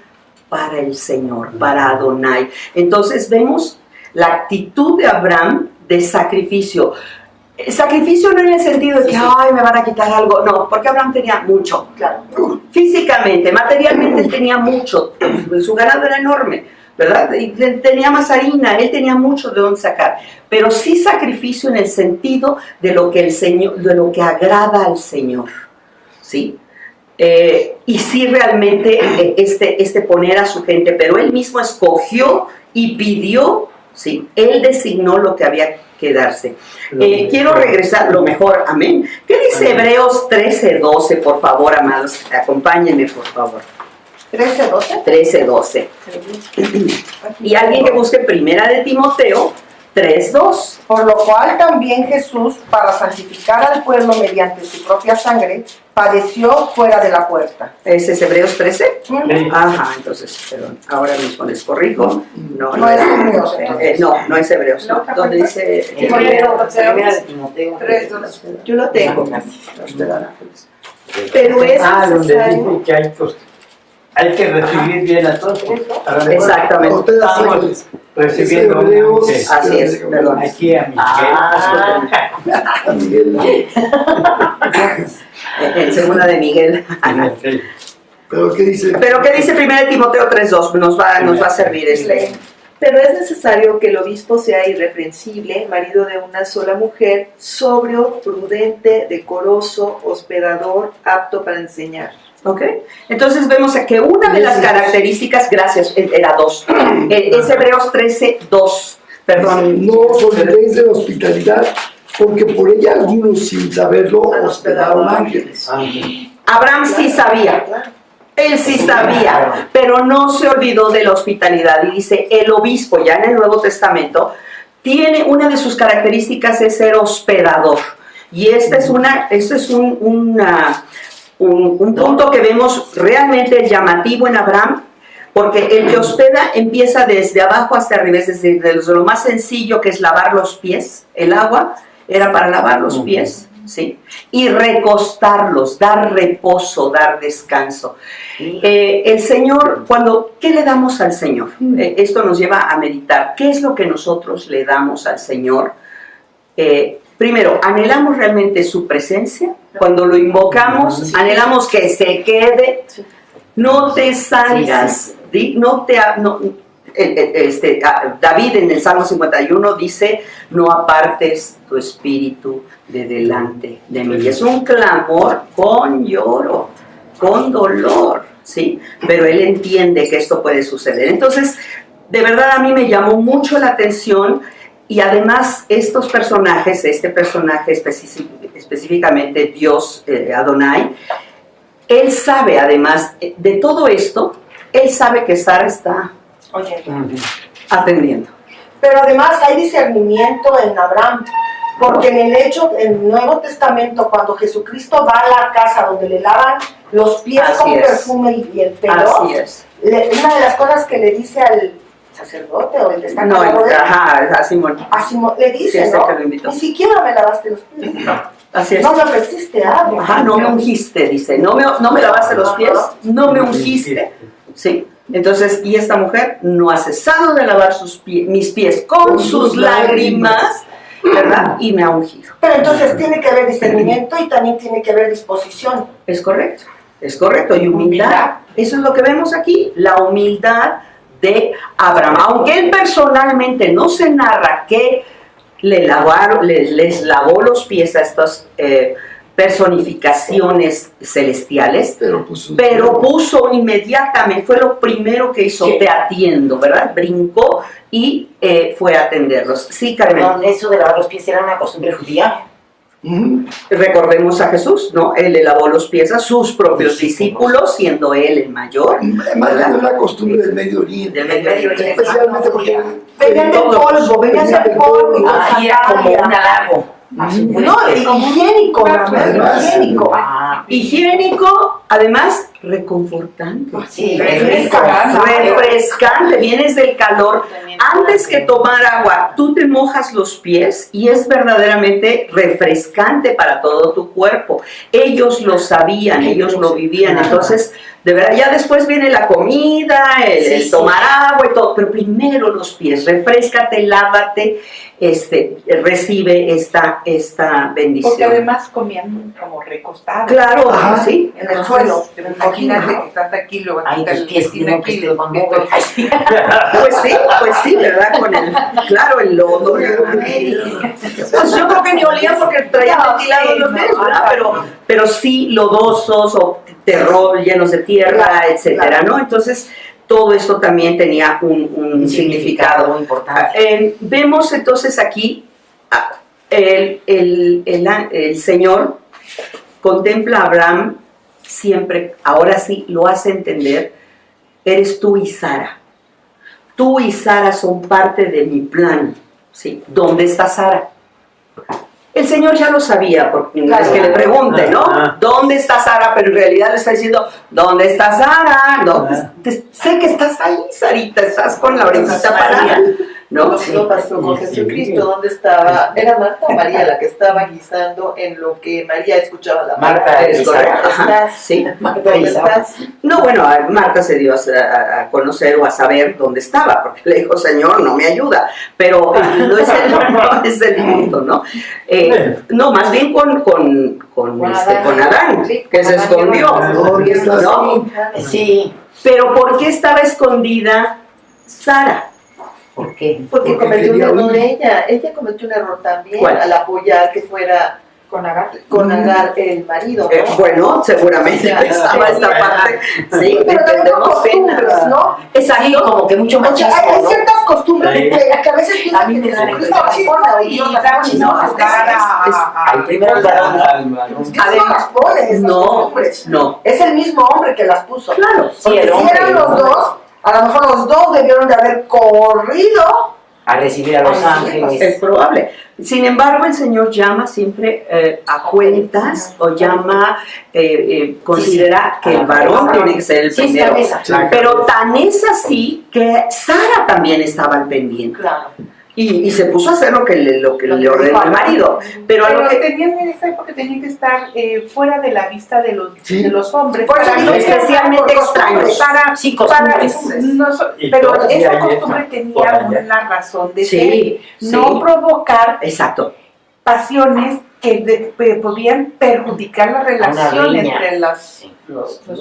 Para el Señor, para Adonai. Entonces vemos la actitud de Abraham de sacrificio. Sacrificio no en el sentido de que, ay, me van a quitar algo. No, porque Abraham tenía mucho. Claro. Físicamente, materialmente, él tenía mucho. Su ganado era enorme, ¿verdad? Y tenía más harina, él tenía mucho de dónde sacar. Pero sí sacrificio en el sentido de lo que el Señor, de lo que agrada al Señor, ¿sí? Y sí realmente este poner a su gente, pero él mismo escogió y pidió, ¿sí? Él designó lo que había que darse. Quiero regresar, lo mejor, amén. ¿Qué dice Hebreos 13:12, por favor, amados? Acompáñenme, por favor. 13:12. 13:12. Y alguien que busque primera de Timoteo 3:2. Por lo cual también Jesús, para santificar al pueblo mediante su propia sangre, padeció fuera de la puerta. ¿Ese es Hebreos 13? Sí. Ajá, entonces, perdón, ahora mismo les corrijo. No, No es Hebreos, entonces. no es Hebreos. No. ¿Dónde dice? Primera de Timoteo. 3:2. Yo lo tengo. Espera. Pero es donde necesario. dice que hay que recibir bien a todos. Ahora Exactamente. Ustedes estamos hacen- recibiendo Hebreos. gente. Así es, perdón. Aquí a Miguel. En segunda de Miguel. Miguel. Pero ¿qué dice? Pero ¿qué dice primera de Timoteo 3:2? Nos va a servir este. Pero es necesario que el obispo sea irreprensible, marido de una sola mujer, sobrio, prudente, decoroso, hospedador, apto para enseñar. ¿Ok? Entonces vemos que una de las características, gracias, era 2. Es Hebreos 13:2. Perdón. No os olvidéis de la hospitalidad, porque por ella algunos sin saberlo hospedaron ángeles. Abraham sí sabía. Él sí sabía, pero no se olvidó de la hospitalidad. Y dice, el obispo, ya en el Nuevo Testamento, tiene una de sus características es ser hospedador. Y este es un punto que vemos realmente llamativo en Abraham, porque el que hospeda empieza desde abajo hasta arriba, es decir, desde lo más sencillo que es lavar los pies. El agua era para lavar los pies, ¿sí? Y recostarlos, dar reposo, dar descanso. El Señor, ¿qué le damos al Señor? Esto nos lleva a meditar. ¿Qué es lo que nosotros le damos al Señor? Primero, ¿anhelamos realmente su presencia? Cuando lo invocamos, anhelamos que se quede. No te salgas. David en el Salmo 51 dice, no apartes tu espíritu de delante de mí. Es un clamor con lloro, con dolor, ¿sí? Pero él entiende que esto puede suceder. Entonces, de verdad a mí me llamó mucho la atención. Y además estos personajes, este personaje específicamente Dios, Adonai, él sabe además de todo esto, él sabe que Sara está atendiendo. Pero además hay discernimiento en Abraham, porque en el Nuevo Testamento, cuando Jesucristo va a la casa donde le lavan los pies Así con es. perfume y el pelo, Así es. una de las cosas que le dice al sacerdote o el que está No, cargado de él, a Simón. a Simón, le dice, Sí, es el ¿no? que lo invitó. Ni siquiera me lavaste los pies. Así es. No me ofreciste agua. Ajá, no me ungiste, dice. No me lavaste los pies, no me ungiste. Sí. Entonces, y esta mujer no ha cesado de lavar mis pies con sus lágrimas, ¿verdad? Y me ha ungido. Pero entonces tiene que haber discernimiento y también tiene que haber disposición. Es correcto. Y humildad. Eso es lo que vemos aquí, la humildad de Abraham. Aunque él personalmente no se narra que les lavó los pies a estas personificaciones celestiales, pero puso inmediatamente, fue lo primero que hizo, te atiendo, ¿verdad? Brincó y fue a atenderlos. Sí, Carmen. No, eso de lavar los pies era una costumbre judía. Recordemos a Jesús, ¿no? Él le lavó los pies a sus propios discípulos, siendo él el mayor. Más bien una costumbre del Medio Oriente. Del Medio Oriente. Especialmente porque Venían del polvo, venían del polvo y Ahí era como un halago. No, higiénico, Además, higiénico. Higiénico, además, reconfortante. Sí, Refrescante, vienes del calor. Antes que tomar agua, tú te mojas los pies y es verdaderamente refrescante para todo tu cuerpo. Ellos lo sabían, ellos lo vivían. Entonces, de verdad, ya después viene la comida, el tomar agua y todo, pero primero los pies. Refréscate, lávate, recibe esta bendición. Porque además comían como recostados. Claro, sí. En el suelo. Imagínate que estás aquí, luego Ay, tus pies, aquí, no, que aquí, te van a mover. Pues sí, ¿verdad? Con el lodo. Pues yo creo que ni olía porque traía ventilado los dedos, ¿verdad? Pero sí lodosos o llenos de tierra, etcétera, ¿no? Entonces, todo esto también tenía un significado muy importante. Vemos entonces aquí el Señor contempla a Abraham siempre, ahora sí lo hace entender, eres tú y Sara. Tú y Sara son parte de mi plan. ¿Sí? ¿Dónde está Sara? El Señor ya lo sabía, porque no es que le pregunte, ¿no? ¿Dónde está Sara? Pero en realidad le está diciendo, ¿dónde está Sara? No, sé que estás ahí, Sarita, estás con la orejita parada, ¿no? Lo pasó con Jesucristo, ¿dónde estaba? Era Marta o María la que estaba guisando en lo que María escuchaba la Marta, Es correcto, ajá, sí. ¿Dónde estás? No, bueno, Marta se dio a conocer o a saber dónde estaba, porque le dijo, Señor, no me ayuda, pero no es el punto, ¿no? No, más bien con Adán, que se escondió, ¿Dónde estás? ¿no? Sí, Pero ¿por qué estaba escondida Sara? ¿por qué? Porque Porque cometió un quería error huir. ella. Ella cometió un error también ¿Cuál? al apoyar que fuera con Agar. con Agar el marido, ¿no? Bueno, seguramente estaba esta parte, sí, Pero también con entendemos costumbres, ¿no? Exacto, Como que mucho O sea, machismo, hay ¿no? ciertas costumbres Sí. que a veces piensan que Jesucristo las pone o Dios las pone. No, Al primer varón. Dios no las pone, esas costumbres. no, Es el mismo hombre que las puso. claro, Porque el si hombre, eran los ¿no? dos, a lo mejor los dos debieron de haber corrido. A recibir a los Es ángeles. es probable. Sin embargo, el Señor llama siempre a cuentas o llama, considera que el varón tiene que ser el Sí, primero. está esa. Pero tan es así que Sara también estaba al pendiente. Claro. Y se puso a hacer lo que le ordenó el marido. Pero a Pero lo que tenían en esa época tenían que estar fuera de la vista de Sí. los hombres. Por eso Para digo, no- especialmente extraños. para- Sí, para- costumbres. no so- Y pero todavía esa hay costumbre esa, tenía por allá. una razón de Sí, ser. No sí. provocar Exacto. pasiones que podían perjudicar la relación riña. entre los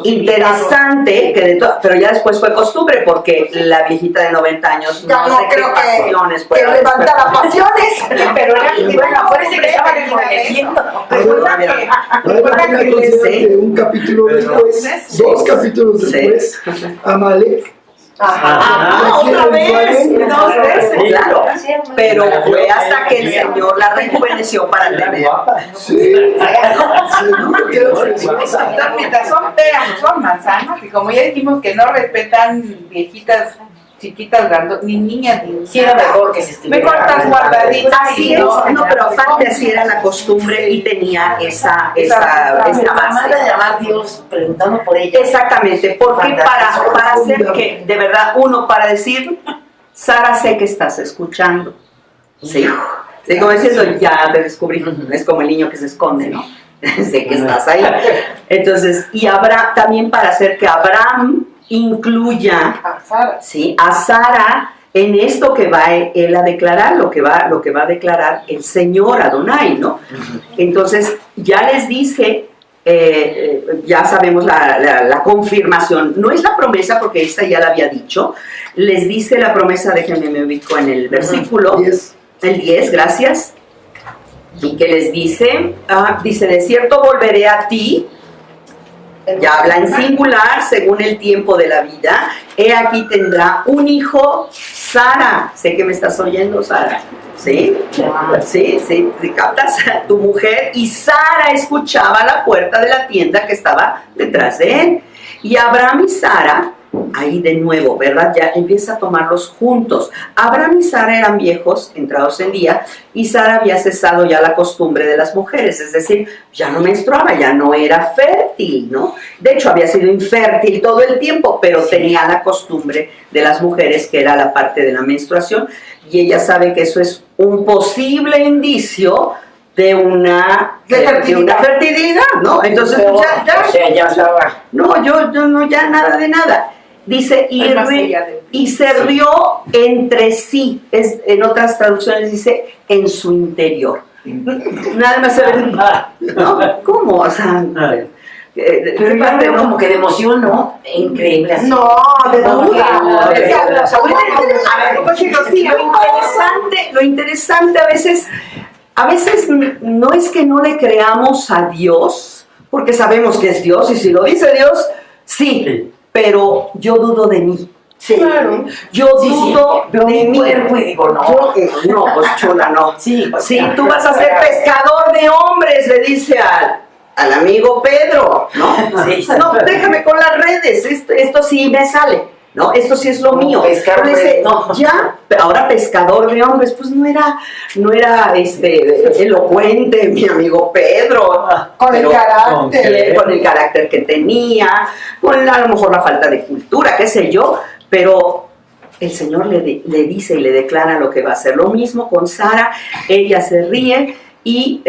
Interesante, que pero ya después fue costumbre, porque la viejita de 90 años Ya no no sé qué creo que pasiones Que pueda levantara pasiones. Pero era Bueno, acuérdense que estaba rejuveneciendo. Recuerda que Ahora imagina considerarte un capítulo después, Sí. 2 capítulos Sí. después, Amalek. Ah, Aquí otra en vez, Jerusalén. 2 veces, Sí. claro. Pero fue hasta que el Señor la rejuveneció para tener. Sí, seguro que era preciosa. mientras son peras o son manzanas, y como ya dijimos que no respetan viejitas, chiquitas, ni niñas, ni Sí, era mejor que se estuviera. mejor estás guardadita. Así es, no, pero aparte así era la costumbre y tenía esa Mi mamá base. de llamar a Dios preguntando por ella. Exactamente, porque para hacer que, de verdad, para decir, Sara, sé que estás escuchando. Sí, sí, como diciendo, ya te descubrí. Es como el niño que se esconde, ¿no? Sé que estás ahí. Entonces, y habrá también para hacer que Abraham incluya, ¿sí?, a Sara en esto que va él a declarar, lo que va a declarar el Señor Adonai, ¿no? Entonces, ya les dice, ya sabemos la confirmación, no es la promesa porque esta ya la había dicho, les dice la promesa, déjenme me ubico en el versículo, 10. el 10, gracias, y que les dice, dice, de cierto volveré a ti, ya habla en singular, según el tiempo de la vida, he aquí tendrá un hijo, Sara, sé que me estás oyendo, Sara, ¿sí? Sí, captas, tu mujer, y Sara escuchaba a la puerta de la tienda que estaba detrás de él, y Abraham y Sara ahí de nuevo, ¿verdad? Ya empieza a tomarlos juntos. Abraham y Sara eran viejos, entrados en día, y Sara había cesado ya la costumbre de las mujeres, es decir, ya no menstruaba, ya no era fértil, ¿no? De hecho, había sido infértil todo el tiempo, pero tenía la costumbre de las mujeres, que era la parte de la menstruación, y ella sabe que eso es un posible indicio de una fertilidad, ¿no? Entonces, O sea, ya estaba. no, yo no, ya nada de nada. Dice, y se rió entre sí. En otras traducciones dice, en su interior. Nada más se ve, ¿no? ¿Cómo? O sea, Pero yo veo como que de emoción, ¿no? Increíble. Así. No, de No, duda. no, O sea, no, lo interesante a veces no es que no le creamos a Dios, porque sabemos que es Dios, y si lo dice Dios, sí. Pero yo dudo de mí. Sí. Claro. Yo dudo Veo de mi mí. cuerpo y digo, no. No, pues chula, no. Sí, pues, Sí, ya. tú vas a ser pescador de hombres, le dice al amigo Pedro, ¿no? Sí. No, déjame con las redes, esto sí me sale, ¿no? Esto sí es lo No, mío. pescar Pero dice, hombres, no. ya, ahora pescador de hombres, pues no era elocuente mi amigo Pedro. Con el Pero- carácter. con el carácter que tenía, con a lo mejor la falta de cultura, qué sé yo, pero el Señor le dice y le declara lo que va a hacer. Lo mismo con Sara, ella se ríe y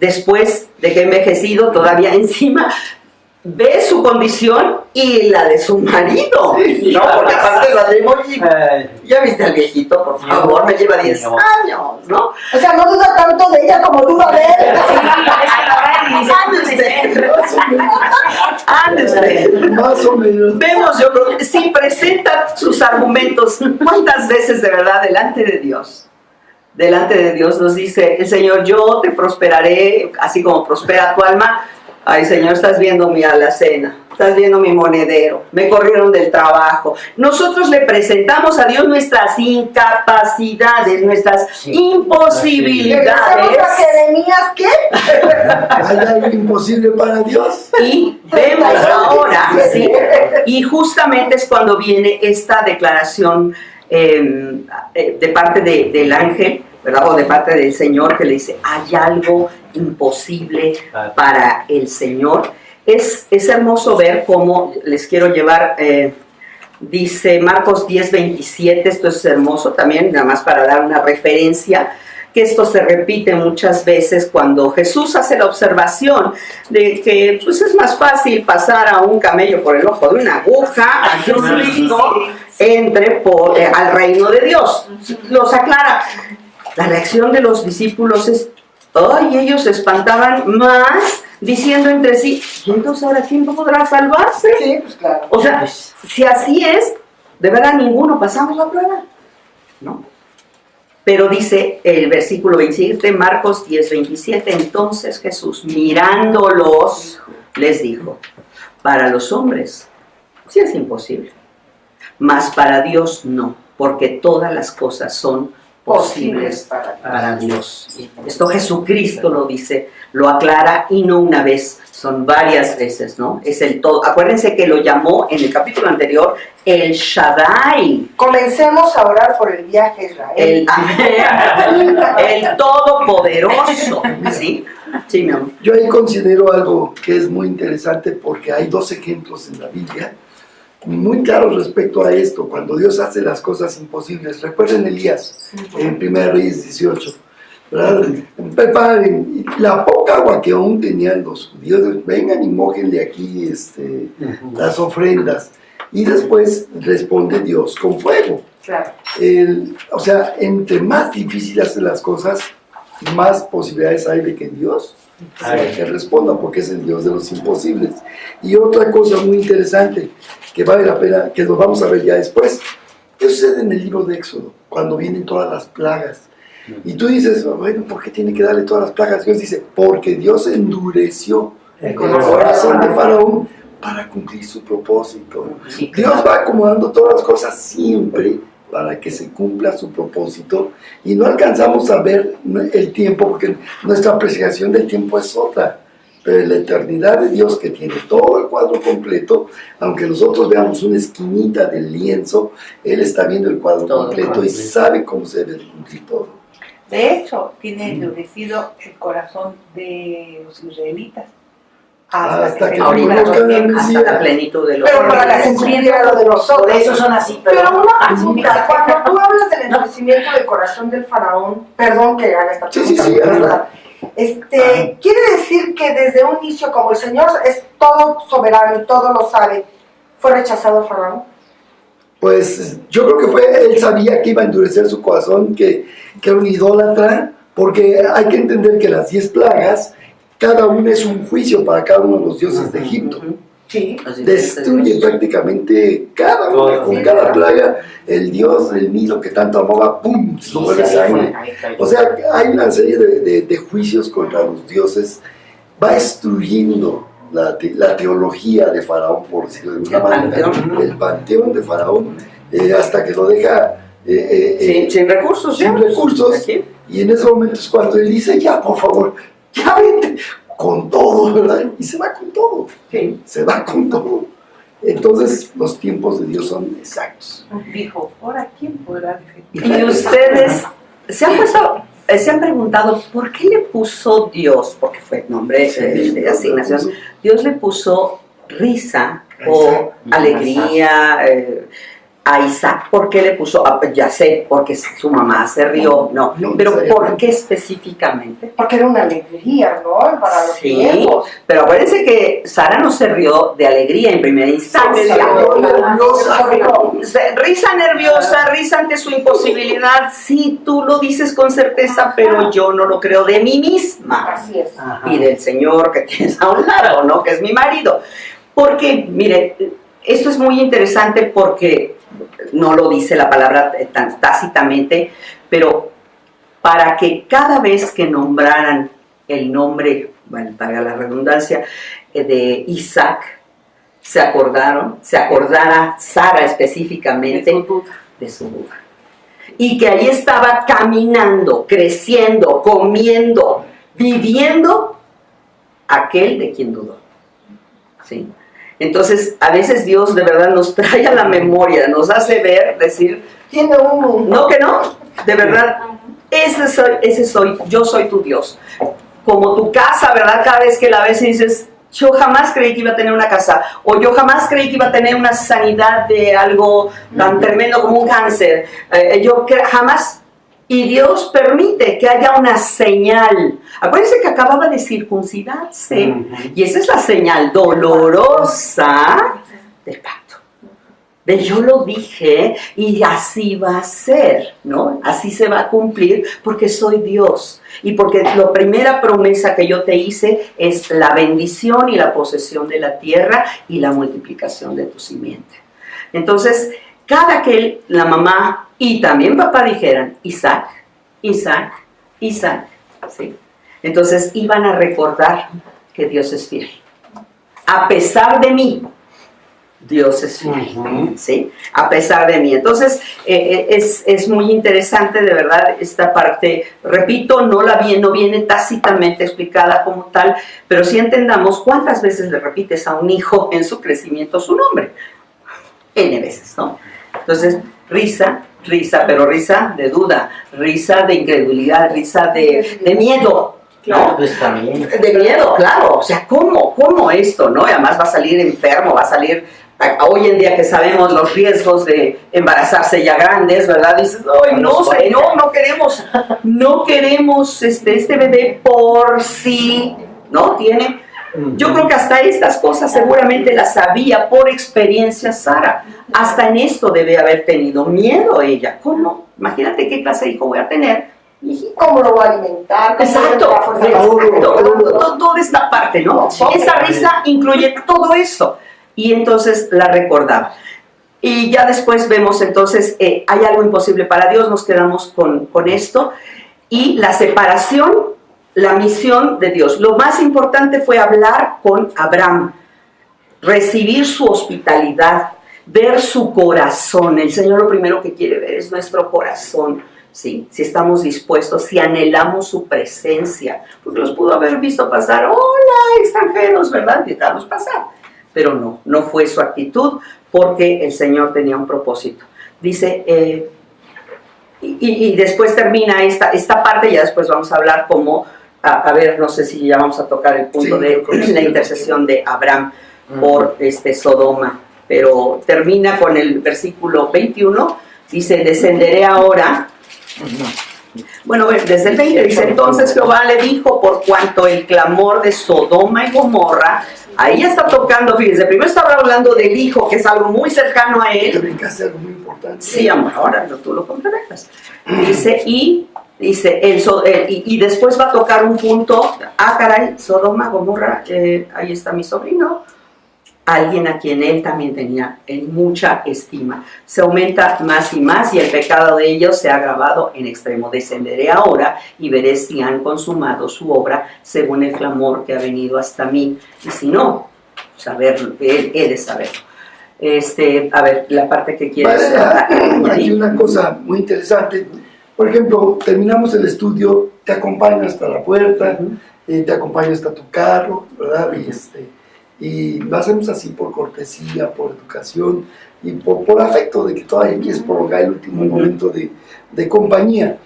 después de que ha envejecido, todavía encima, ve su condición y la de su marido, ¿no? Porque aparte lo de emoji. Ya viste al viejito, por favor, me lleva 10 años, ¿no? O sea, no duda tanto de ella como duda de él. Ande usted. Más o menos. Vemos, yo creo que sí presenta sus argumentos. ¿Cuántas veces de verdad delante de Dios? Delante de Dios nos dice el Señor, yo te prosperaré, así como prospera tu alma. Ay, Señor, estás viendo mi alacena, estás viendo mi monedero, me corrieron del trabajo. Nosotros le presentamos a Dios nuestras incapacidades, nuestras imposibilidades. Regresemos a Jeremías, ¿qué? ¿Hay algo imposible para Dios? Y vemos ahora, ¿sí? Y justamente es cuando viene esta declaración de parte del ángel, ¿verdad? O de parte del Señor, que le dice, hay algo imposible para el Señor. Es hermoso ver cómo les quiero llevar, dice Marcos 10:27, esto es hermoso también, nada más para dar una referencia, que esto se repite muchas veces cuando Jesús hace la observación de que pues, es más fácil pasar a un camello por el ojo de una aguja a que un rico entre al reino de Dios. Los aclara. La reacción de los discípulos es, ¡ay! Ellos se espantaban más, diciendo entre sí, ¿y entonces ahora quién podrá salvarse? Sí, pues claro. O sea, si así es, de verdad ninguno pasamos la prueba, ¿no? Pero dice el versículo 27, Marcos 10:27, entonces Jesús, mirándolos, les dijo, para los hombres sí es imposible, mas para Dios no, porque todas las cosas son posibles para Dios. Esto Jesucristo lo dice, lo aclara y no una vez, son varias veces, ¿no? Es el todo. Acuérdense que lo llamó en el capítulo anterior el Shaddai, Comencemos a orar por el viaje a Israel. el Todopoderoso, ¿sí? Sí, mi amor. Yo ahí considero algo que es muy interesante porque hay dos ejemplos en la Biblia muy claros respecto a esto, cuando Dios hace las cosas imposibles. Recuerden Elías en 1 Reyes 18, ¿verdad? Preparen la poca agua que aún tenían los judíos, vengan y mójenle aquí las ofrendas, y después responde Dios con fuego. Claro. O sea, entre más difícil hacen las cosas, más posibilidades hay de que Dios sea que responda, porque es el Dios de los imposibles. Y otra cosa muy interesante que vale la pena, que nos vamos a ver ya después, ¿qué sucede en el libro de Éxodo cuando vienen todas las plagas? Y tú dices, bueno, ¿por qué tiene que darle todas las plagas? Dios dice, porque Dios endureció el corazón de Faraón para cumplir su propósito. Dios va acomodando todas las cosas siempre para que se cumpla su propósito, y no alcanzamos a ver el tiempo porque nuestra apreciación del tiempo es otra, pero en la eternidad de Dios, que tiene todo el cuadro completo, aunque nosotros veamos una esquinita del lienzo, Él está viendo el cuadro Todo completo y completo. sabe cómo se debe de cumplir todo. De hecho, tiene endurecido el corazón de los israelitas. Hasta que se ahorita, cumplan los tiempos. hasta la plenitud de los Pero para la tiempos. cumplida lo de Por nosotros. eso son así, Pero pero una pregunta, cuando tú hablas del endurecimiento del corazón del faraón, perdón que haga esta Sí, pregunta, sí, sí, ¿verdad? Quiere decir que desde un inicio, como el Señor es todo soberano y todo lo sabe, ¿fue rechazado faraón? Pues yo creo que él sabía que iba a endurecer su corazón, que era un idólatra, porque hay que entender que las 10 plagas, cada una es un juicio para cada uno de los dioses de Egipto. Sí. así Destruye es. prácticamente cada una, Todo. con cada plaga, el dios del Nilo que tanto amaba, ¡pum!, se vuelve sangre. O sea, hay una serie de juicios contra los dioses, va destruyendo la teología de Faraón, por decirlo de alguna El manera, panteón. el panteón de Faraón, hasta que lo deja Sin recursos, sin ya. recursos, Aquí. y en ese momento es cuando él dice, ya, por favor, ya vete, con todo, ¿verdad? Y se va con todo, Sí. se va con todo. Entonces, los tiempos de Dios son exactos. Dijo, ¿ahora quién podrá defender? Y ustedes se han preguntado por qué le puso Dios, porque fue nombre de asignación, Dios le puso risa o alegría a Isaac. ¿Por qué le puso? Ya sé, porque su mamá se rió, no, No pero ¿por necesariamente. qué específicamente? Porque era una alegría, ¿no? Para los Sí, tiempos. pero acuérdense que Sara no se rió de alegría en primera instancia. Risa nerviosa, risa ante su imposibilidad. Sí, tú lo dices con certeza, pero yo no lo creo de mí misma. Así es. Ajá. Y del señor que tienes a un lado, ¿no? Que es mi marido. Porque, mire, esto es muy interesante porque no lo dice la palabra tan tácitamente, pero para que cada vez que nombraran el nombre, bueno, para la redundancia, de Isaac, se acordara Sara específicamente de su duda. Y que ahí estaba caminando, creciendo, comiendo, viviendo aquel de quien dudó. ¿Sí? Entonces, a veces Dios de verdad nos trae a la memoria, nos hace ver, decir, Tiene un... no que no, de verdad, ese soy, yo soy tu Dios. Como tu casa, ¿verdad? Cada vez que la ves y dices, yo jamás creí que iba a tener una casa, o yo jamás creí que iba a tener una sanidad de algo tan tremendo como un cáncer. Jamás. Y Dios permite que haya una señal. Acuérdense que acababa de circuncidarse. Y esa es la señal dolorosa del pacto. De yo lo dije y así va a ser, ¿no? Así se va a cumplir porque soy Dios. Y porque la primera promesa que yo te hice es la bendición y la posesión de la tierra y la multiplicación de tu simiente. Entonces, cada que la mamá y también papá dijeran Isaac, Isaac, Isaac, ¿sí? Entonces iban a recordar que Dios es fiel. A pesar de mí, Dios es fiel, ¿sí? A pesar de mí. Entonces, es muy interesante, de verdad, esta parte. Repito, no viene tácitamente explicada como tal, pero sí entendamos cuántas veces le repites a un hijo en su crecimiento su nombre. N veces, ¿no? Entonces, risa, pero risa de duda, risa de incredulidad, risa de miedo. ¿No? Pues también. De miedo, claro. O sea, ¿cómo esto, no? Y además va a salir enfermo, va a salir... Hoy en día que sabemos los riesgos de embarazarse ya grandes, ¿verdad? Dices, ay, no queremos este bebé por si, ¿no? Tiene... Yo creo que hasta estas cosas seguramente las sabía por experiencia Sara. Hasta en esto debe haber tenido miedo ella. ¿Cómo? Imagínate qué clase de hijo voy a tener. ¿Cómo lo voy a alimentar? Exacto, toda esta parte, ¿no? Esa risa incluye todo eso. Y entonces la recordaba. Y ya después vemos entonces, hay algo imposible para Dios, nos quedamos con esto. Y la separación, la misión de Dios. Lo más importante fue hablar con Abraham, recibir su hospitalidad, ver su corazón. El Señor lo primero que quiere ver es nuestro corazón. ¿sí? Si estamos dispuestos, si anhelamos su presencia, porque los pudo haber visto pasar, hola extranjeros, ¿verdad? Dejarlos pasar, pero no fue su actitud, porque el Señor tenía un propósito. Dice, y después termina esta parte, ya después vamos a hablar como, a ver, no sé si ya vamos a tocar el punto de la intercesión de Abraham por Sodoma, pero termina con el versículo 21, dice, descenderé ahora. Bueno, desde el 20 dice, entonces Jehová le dijo, por cuanto el clamor de Sodoma y Gomorra, ahí ya está tocando, fíjense, primero estaba hablando del hijo, que es algo muy cercano a Te él. brincaste algo muy importante. Sí, amor, ahora tú lo complementas. Dice, y después va a tocar un punto, caray, Sodoma, Gomorra, ahí está mi sobrino, alguien a quien él también tenía en mucha estima. Se aumenta más y más y el pecado de ellos se ha agravado en extremo. Descenderé ahora y veré si han consumado su obra según el clamor que ha venido hasta mí. Y si no, saberlo, he de saberlo. A ver, la parte que quieres. Aquí una cosa muy interesante. Por ejemplo, terminamos el estudio, te acompaño hasta la puerta, te acompaño hasta tu carro, ¿verdad? Y lo hacemos así por cortesía, por educación y por afecto de que todavía quieres prolongar el último momento de compañía.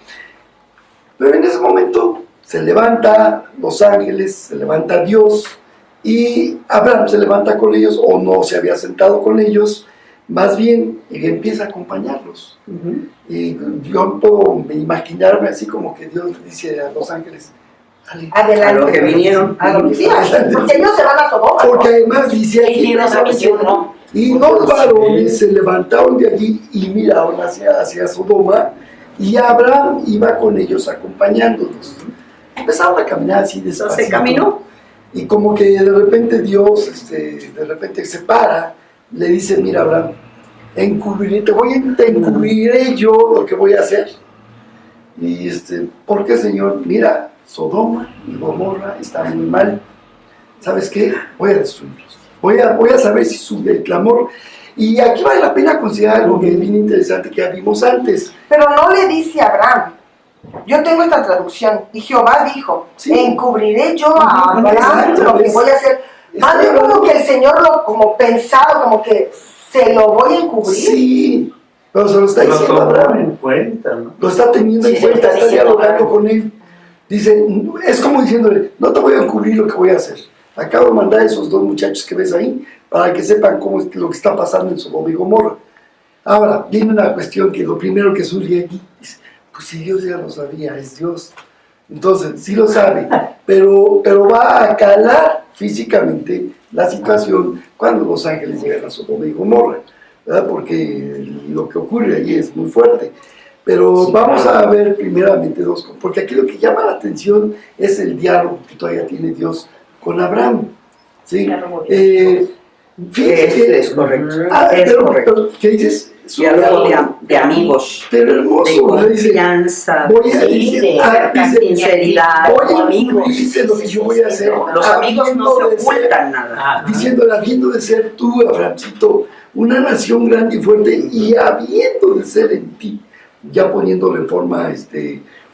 Pero en ese momento se levanta los ángeles, se levanta Dios y Abraham se levanta con ellos, o no se había sentado con ellos, más bien empieza a acompañarlos. Y yo puedo imaginarme así como que Dios le dice a los ángeles, Adelante. A lo que vinieron. A lo que sí, porque ellos se van a Sodoma. porque además dice aquí, no. y los varones se levantaron de allí y miraron hacia Sodoma, y Abraham iba con ellos acompañándolos. Empezaron a caminar así despacito. Se caminó. Y como que de repente Dios, de repente se para, le dice, mira Abraham, te encubriré yo lo que voy a hacer. Y ¿por qué, Señor? Mira, Sodoma y Gomorra están muy mal. ¿Sabes qué? Voy a destruirlos. Voy a saber si sube el clamor. Y aquí vale la pena considerar algo que es bien interesante que ya vimos antes. Pero no le dice a Abraham. Yo tengo esta traducción. Y Jehová dijo, Sí. encubriré yo a Abraham Exacto, lo que voy a hacer. Más bien como que el Señor lo como pensado, como que se lo voy a encubrir. Sí, pero se lo está Lo diciendo a tomó Abraham. en cuenta, ¿no? Lo está teniendo Sí, en se lo cuenta, está está diciendo dialogando Abraham. con él. Dice, es como diciéndole, no te voy a encubrir lo que voy a hacer. Acabo de mandar a esos dos muchachos que ves ahí para que sepan cómo es lo que está pasando en Sodoma y Gomorra. Ahora, viene una cuestión que lo primero que surge aquí es, pues si Dios ya lo sabía, es Dios. Entonces, sí lo sabe, pero va a calar físicamente la situación cuando los ángeles llegan a Sodoma y Gomorra, ¿verdad? Porque lo que ocurre allí es muy fuerte. Pero Sí, vamos claro. a ver primeramente dos cosas, porque aquí lo que llama la atención es el diálogo que todavía tiene Dios con Abraham. ¿Sí? Fíjate que Es correcto. pero, Es correcto. pero, ¿qué dices? Diálogo de amigos, Pero de hermoso, ¿verdad? Dice, confianza, voy a Sí, decir, de sinceridad. voy a amigos. decirte lo que yo voy a hacer. Los amigos no se habiendo de ser- ocultan nada. Diciéndole, habiendo de ser tú, Abrahamcito, una nación grande y fuerte, y habiendo de ser en ti, ya poniéndolo en forma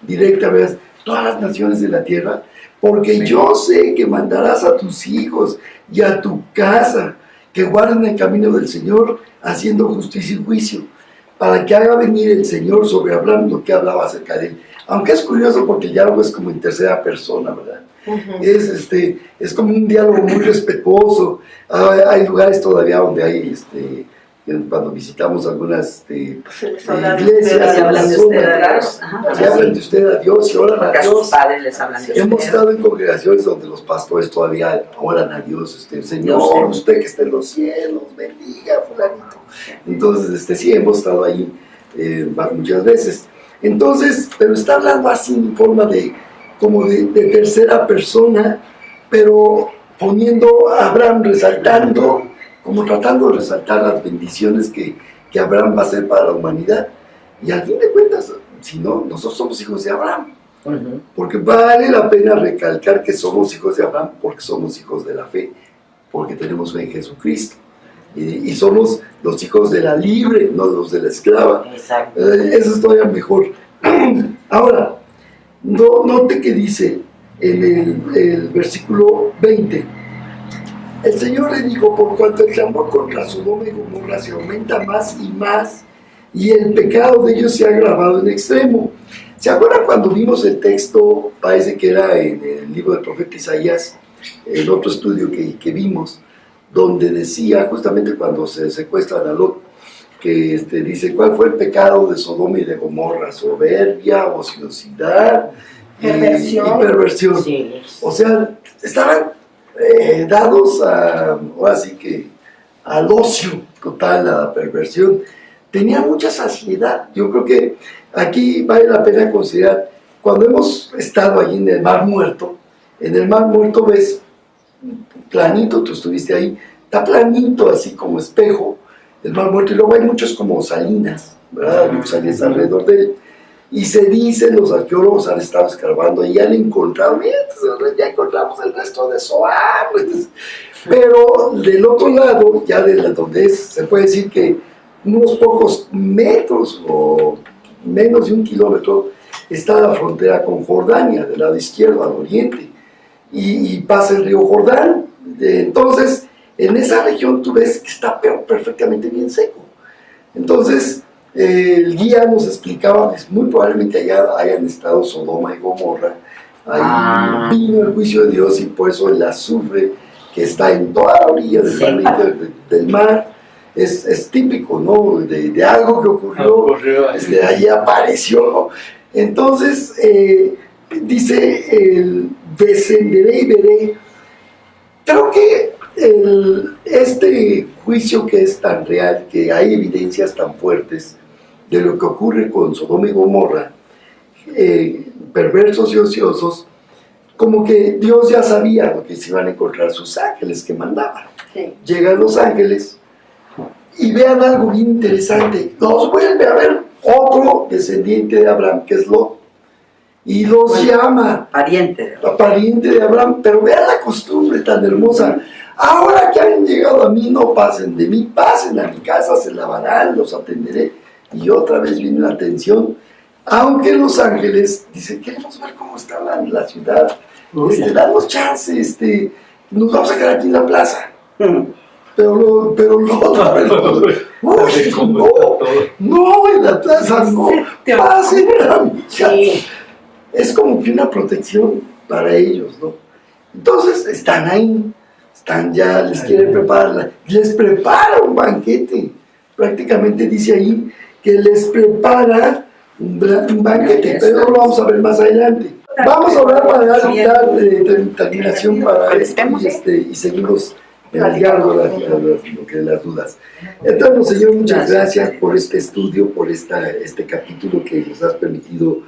directa, ¿verdad? Todas las naciones de la tierra, porque yo sé que mandarás a tus hijos y a tu casa, que guarden el camino del Señor, haciendo justicia y juicio, para que haga venir el Señor sobre Abraham lo que hablaba acerca de él. Aunque es curioso porque el diálogo es como en tercera persona, ¿verdad? Es como un diálogo muy respetuoso. Hay lugares todavía donde hay, cuando visitamos algunas iglesias, Se hablan de usted a claro, Dios. Ajá. se hablan de usted a Dios y oran a Porque a sus Dios. padres les hablan de Hemos usted. estado en congregaciones donde los pastores todavía oran a Dios, Señor, usted que está en los cielos, bendiga, fulanito. Entonces, sí, hemos estado ahí muchas veces. Entonces, pero está hablando así en forma como de tercera persona, pero poniendo a Abraham, resaltando, como tratando de resaltar las bendiciones que Abraham va a hacer para la humanidad. Y al fin de cuentas, si no, nosotros somos hijos de Abraham. Porque vale la pena recalcar que somos hijos de Abraham porque somos hijos de la fe, porque tenemos fe en Jesucristo. Y somos los hijos de la libre, no los de la esclava. Exacto. Eso es todavía mejor. Ahora, note que dice en el versículo 20, el Señor le dijo, por cuanto el clamor contra Sodoma y Gomorra se aumenta más y más, y el pecado de ellos se ha agravado en extremo. ¿Se acuerdan cuando vimos el texto? Parece que era en el libro del profeta Isaías, el otro estudio que vimos, donde decía, justamente cuando se secuestran a Lot, que dice, ¿cuál fue el pecado de Sodoma y de Gomorra? Soberbia, ociosidad y perversión. Sí. O sea, estaban dados ahora sí que al ocio total, a la perversión. Tenían mucha saciedad. Yo creo que aquí vale la pena considerar, cuando hemos estado allí en el Mar Muerto ves planito, tú estuviste ahí, está planito así como espejo, el Mar Muerto, y luego hay muchos como salinas, ¿verdad? Hay muchas salinas alrededor de él, y se dice, los arqueólogos han estado escarbando y han encontrado, mira, ya encontramos el resto de Zoar, pero del otro lado, ya de donde se puede decir que unos pocos metros o menos de 1 kilómetro está la frontera con Jordania, del lado izquierdo al oriente, y pasa el río Jordán. Entonces, en esa región tú ves que está perfectamente bien seco. Entonces, el guía nos explicaba que muy probablemente allá hayan estado Sodoma y Gomorra. Ahí vino el juicio de Dios y por eso el azufre que está en toda la orilla del mar es típico, ¿no? De algo que ocurrió, ahí apareció. Entonces, dice, descenderé y veré. Creo que este juicio que es tan real, que hay evidencias tan fuertes de lo que ocurre con Sodoma y Gomorra, perversos y ociosos, como que Dios ya sabía lo que se iban a encontrar sus ángeles que mandaban. Sí. Llegan los ángeles y vean algo bien interesante, los vuelve a ver otro descendiente de Abraham, que es Lot, y los llama Pariente. pariente de Abraham, pero vean la costumbre tan hermosa. Ahora que han llegado a mí, no pasen de mí, pasen a mi casa, se lavarán, los atenderé. Y otra vez viene la atención, aunque los ángeles dicen, queremos ver cómo está la ciudad, danos chance, nos vamos a quedar aquí en la plaza. Pero no, en la plaza no, pasen a mi casa. Es como que una protección para ellos, ¿no? Entonces están ahí, ya, les quieren preparar, les prepara un banquete. Prácticamente dice ahí que les prepara un banquete, pero lo vamos a ver más adelante. Vamos a hablar para dar terminación para esto y seguimos dialogando lo que las dudas. Entonces, Señor, muchas gracias por este estudio, por este capítulo que nos has permitido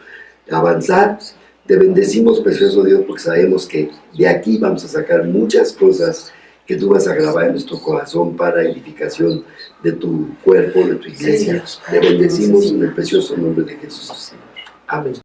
avanzar. Te bendecimos, precioso Dios, porque sabemos que de aquí vamos a sacar muchas cosas que tú vas a grabar en nuestro corazón para edificación de tu cuerpo, de tu iglesia. Te bendecimos en el precioso nombre de Jesús. Amén.